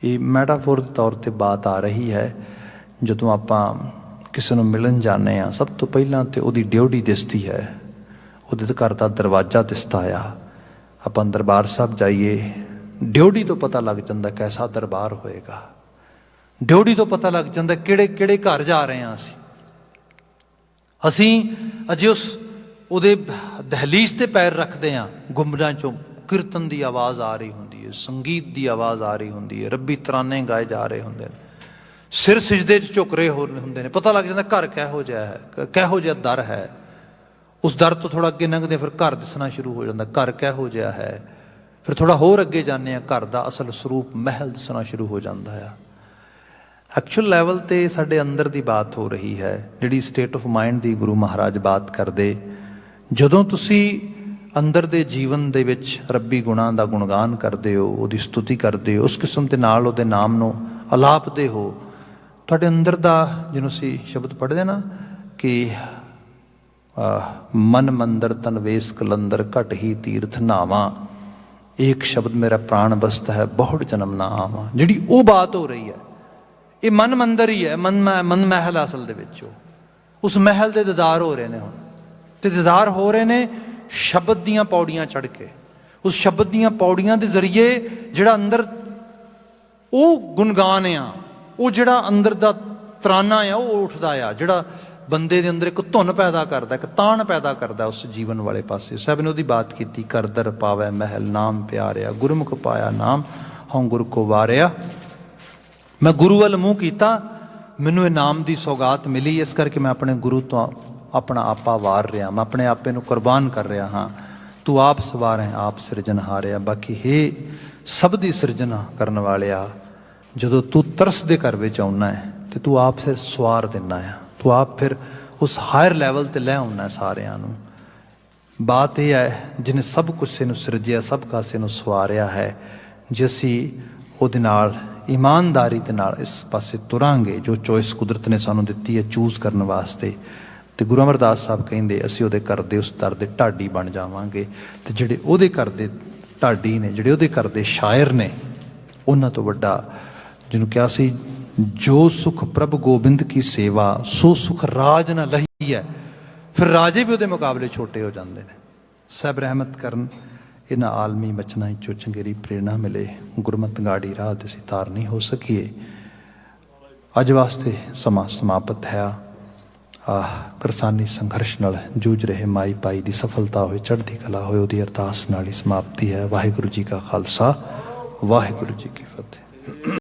ਇਹ ਮੈਟਾਫੋਰ ਦੇ ਤੌਰ 'ਤੇ ਬਾਤ ਆ ਰਹੀ ਹੈ। ਜਦੋਂ ਆਪਾਂ ਕਿਸੇ ਨੂੰ ਮਿਲਣ ਜਾਂਦੇ ਹਾਂ, ਸਭ ਤੋਂ ਪਹਿਲਾਂ ਤਾਂ ਉਹਦੀ ਡਿਊਟੀ ਦਿਸਦੀ ਹੈ, ਉਹਦੇ ਘਰ ਦਾ ਦਰਵਾਜ਼ਾ ਦਿਸਦਾ ਆ। ਆਪਾਂ ਦਰਬਾਰ ਸਾਹਿਬ ਜਾਈਏ, ਡਿਊਟੀ ਤੋਂ ਪਤਾ ਲੱਗ ਜਾਂਦਾ ਕੈਸਾ ਦਰਬਾਰ ਹੋਏਗਾ। ਡਿਊਟੀ ਤੋਂ ਪਤਾ ਲੱਗ ਜਾਂਦਾ ਕਿਹੜੇ ਕਿਹੜੇ ਘਰ ਜਾ ਰਹੇ ਹਾਂ ਅਸੀਂ ਅਜੇ ਉਹਦੇ ਦਹਲੀਜ਼ 'ਤੇ ਪੈਰ ਰੱਖਦੇ ਹਾਂ, ਗੁੰਬਦਾਂ 'ਚੋਂ ਕੀਰਤਨ ਦੀ ਆਵਾਜ਼ ਆ ਰਹੀ ਹੁੰਦੀ ਹੈ, ਸੰਗੀਤ ਦੀ ਆਵਾਜ਼ ਆ ਰਹੀ ਹੁੰਦੀ ਹੈ, ਰੱਬੀ ਤਰਾਨੇ ਗਾਏ ਜਾ ਰਹੇ ਹੁੰਦੇ ਨੇ, ਸਿਰ ਸਿਜਦੇ 'ਚ ਝੁਕ ਰਹੇ ਹੁੰਦੇ ਨੇ। ਪਤਾ ਲੱਗ ਜਾਂਦਾ ਘਰ ਕਿਹੋ ਜਿਹਾ ਹੈ, ਕਿਹੋ ਜਿਹਾ ਦਰ ਹੈ। ਉਸ ਦਰ ਤੋਂ ਥੋੜ੍ਹਾ ਅੱਗੇ ਲੰਘਦੇ ਫਿਰ ਘਰ ਦਿਸਣਾ ਸ਼ੁਰੂ ਹੋ ਜਾਂਦਾ, ਘਰ ਕਿਹੋ ਜਿਹਾ ਹੈ। ਫਿਰ ਥੋੜ੍ਹਾ ਹੋਰ ਅੱਗੇ ਜਾਂਦੇ ਹਾਂ, ਘਰ ਦਾ ਅਸਲ ਸਰੂਪ ਮਹਿਲ ਦਿਸਣਾ ਸ਼ੁਰੂ ਹੋ ਜਾਂਦਾ ਆ। ਐਕਚੁਅਲ ਲੈਵਲ 'ਤੇ ਸਾਡੇ ਅੰਦਰ ਦੀ ਬਾਤ ਹੋ ਰਹੀ ਹੈ, ਜਿਹੜੀ ਸਟੇਟ ਆਫ ਮਾਈਂਡ ਦੀ ਗੁਰੂ ਮਹਾਰਾਜ ਬਾਤ ਕਰਦੇ। ਜਦੋਂ ਤੁਸੀਂ ਅੰਦਰ ਦੇ ਜੀਵਨ ਦੇ ਵਿੱਚ ਰੱਬੀ ਗੁਣਾਂ ਦਾ ਗੁਣਗਾਨ ਕਰਦੇ ਹੋ, ਉਹਦੀ ਸਤੁਤੀ ਕਰਦੇ ਹੋ, ਉਸ ਕਿਸਮ ਦੇ ਨਾਲ ਉਹਦੇ ਨਾਮ ਨੂੰ ਅਲਾਪਦੇ ਹੋ, ਤੁਹਾਡੇ ਅੰਦਰ ਦਾ, ਜਿਹਨੂੰ ਅਸੀਂ ਸ਼ਬਦ ਪੜ੍ਹਦੇ ਨਾ ਕਿ ਮਨ ਮੰਦਰ ਤਨ ਵੇਸ ਕਲੰਦਰ ਘਟ ਹੀ ਤੀਰਥ ਨਾਵਾਂ, ਇੱਕ ਸ਼ਬਦ ਮੇਰਾ ਪ੍ਰਾਣ ਬਸਤ ਹੈ ਬਹੁੜ ਜਨਮ ਨਾ ਆਵਾਂ। ਜਿਹੜੀ ਉਹ ਬਾਤ ਹੋ ਰਹੀ ਹੈ, ਇਹ ਮਨ ਮੰਦਰ ਹੀ ਹੈ, ਮਨ ਮਹਿਲ ਅਸਲ ਦੇ ਵਿੱਚ। ਉਸ ਮਹਿਲ ਦੇ ਦੀਦਾਰ ਹੋ ਰਹੇ ਨੇ ਹੁਣ, ਤੇ ਦੀਦਾਰ ਹੋ ਰਹੇ ਨੇ ਸ਼ਬਦ ਦੀਆਂ ਪੌੜੀਆਂ ਚੜ੍ਹ ਕੇ। ਉਸ ਸ਼ਬਦ ਦੀਆਂ ਪੌੜੀਆਂ ਦੇ ਜ਼ਰੀਏ ਜਿਹੜਾ ਅੰਦਰ ਉਹ ਗੁਣਗਾਨ ਆ, ਉਹ ਜਿਹੜਾ ਅੰਦਰ ਦਾ ਤਰਾਨਾ ਆ, ਉਹ ਉੱਠਦਾ ਆ, ਜਿਹੜਾ ਬੰਦੇ ਦੇ ਅੰਦਰ ਇੱਕ ਧੁਨ ਪੈਦਾ ਕਰਦਾ, ਇੱਕ ਤਾਣ ਪੈਦਾ ਕਰਦਾ ਉਸ ਜੀਵਨ ਵਾਲੇ ਪਾਸੇ। ਸਾਹਿਬ ਨੇ ਉਹਦੀ ਬਾਤ ਕੀਤੀ, ਘਰ ਦਰ ਪਾਵੈ ਮਹਿਲ ਨਾਮ ਪਿਆਰਿਆ, ਗੁਰਮੁਖ ਪਾਇਆ ਨਾਮ ਹਉ ਗੁਰ ਕੋ ਵਾਰਿਆ। ਮੈਂ ਗੁਰੂ ਵੱਲ ਮੂੰਹ ਕੀਤਾ, ਮੈਨੂੰ ਇਹ ਨਾਮ ਦੀ ਸੌਗਾਤ ਮਿਲੀ, ਇਸ ਕਰਕੇ ਮੈਂ ਆਪਣੇ ਗੁਰੂ ਤੋਂ ਆਪਣਾ ਆਪਾ ਵਾਰ ਰਿਹਾ, ਮੈਂ ਆਪਣੇ ਆਪੇ ਨੂੰ ਕੁਰਬਾਨ ਕਰ ਰਿਹਾ ਹਾਂ। ਤੂੰ ਆਪ ਸਵਾਰ ਹੈ, ਆਪ ਸਿਰਜਣਹਾਰਿਆ। ਬਾਕੀ ਹੇ ਸਭ ਦੀ ਸਿਰਜਣਾ ਕਰਨ ਵਾਲਿਆ, ਜਦੋਂ ਤੂੰ ਤਰਸ ਦੇ ਘਰ ਵਿੱਚ ਆਉਣਾ ਹੈ ਤੇ ਤੂੰ ਆਪ ਫਿਰ ਸਵਾਰ ਦਿੰਦਾ ਆ, ਤੂੰ ਆਪ ਫਿਰ ਉਸ ਹਾਇਰ ਲੈਵਲ 'ਤੇ ਲੈ ਆਉਣਾ ਸਾਰਿਆਂ ਨੂੰ। ਬਾਤ ਇਹ ਹੈ, ਜਿਹਨੇ ਸਭ ਕੁਛ ਨੂੰ ਸਿਰਜਿਆ, ਸਭ ਕਾਸੇ ਨੂੰ ਸਵਾਰਿਆ ਹੈ। ਜੇ ਅਸੀਂ ਉਹਦੇ ਨਾਲ ਇਮਾਨਦਾਰੀ ਦੇ ਨਾਲ ਇਸ ਪਾਸੇ ਤੁਰਾਂਗੇ, ਜੋ ਚੋਇਸ ਕੁਦਰਤ ਨੇ ਸਾਨੂੰ ਦਿੱਤੀ ਹੈ ਚੂਜ਼ ਕਰਨ ਵਾਸਤੇ, ਤੇ ਗੁਰੂ ਅਮਰਦਾਸ ਸਾਹਿਬ ਕਹਿੰਦੇ ਅਸੀਂ ਉਹਦੇ ਘਰ ਦੇ ਉਸ ਦਰ ਦੇ ਢਾਡੀ ਬਣ ਜਾਵਾਂਗੇ। ਤੇ ਜਿਹੜੇ ਉਹਦੇ ਘਰ ਦੇ ਢਾਡੀ ਨੇ, ਜਿਹੜੇ ਉਹਦੇ ਘਰ ਦੇ ਸ਼ਾਇਰ ਨੇ, ਉਹਨਾਂ ਤੋਂ ਵੱਡਾ, ਜਿਹਨੂੰ ਕਿਹਾ ਸੀ ਜੋ ਸੁਖ ਪ੍ਰਭ ਗੋਬਿੰਦ ਕੀ ਸੇਵਾ ਸੋ ਸੁਖ ਰਾਜ ਨਾ ਲਹੀ ਹੈ। ਫਿਰ ਰਾਜੇ ਵੀ ਉਹਦੇ ਮੁਕਾਬਲੇ ਛੋਟੇ ਹੋ ਜਾਂਦੇ ਨੇ। ਸਭ ਰਹਿਮਤ ਕਰਨ, ਇਹਨਾਂ ਆਲਮੀ ਬਚਨਾਂ ਵਿੱਚੋਂ ਚੰਗੇਰੀ ਪ੍ਰੇਰਣਾ ਮਿਲੇ, ਗੁਰਮਤਿ ਗਾੜੀ ਰਾਹ ਤੇ ਅਸੀਂ ਤਾਰ ਨਹੀਂ ਹੋ ਸਕੀਏ। ਅੱਜ ਵਾਸਤੇ ਸਮਾਂ ਸਮਾਪਤ ਹੈ। ਕਿਰਸਾਨੀ ਸੰਘਰਸ਼ ਨਾਲ ਜੂਝ ਰਹੇ ਮਾਈ ਪਾਈ ਦੀ ਸਫਲਤਾ ਹੋਏ, ਚੜ੍ਹਦੀ ਕਲਾ ਹੋਏ, ਉਹਦੀ ਅਰਦਾਸ ਨਾਲ ਹੀ ਸਮਾਪਤੀ ਹੈ। ਵਾਹਿਗੁਰੂ ਜੀ ਕਾ ਖਾਲਸਾ, ਵਾਹਿਗੁਰੂ ਜੀ ਕੀ ਫਤਿਹ।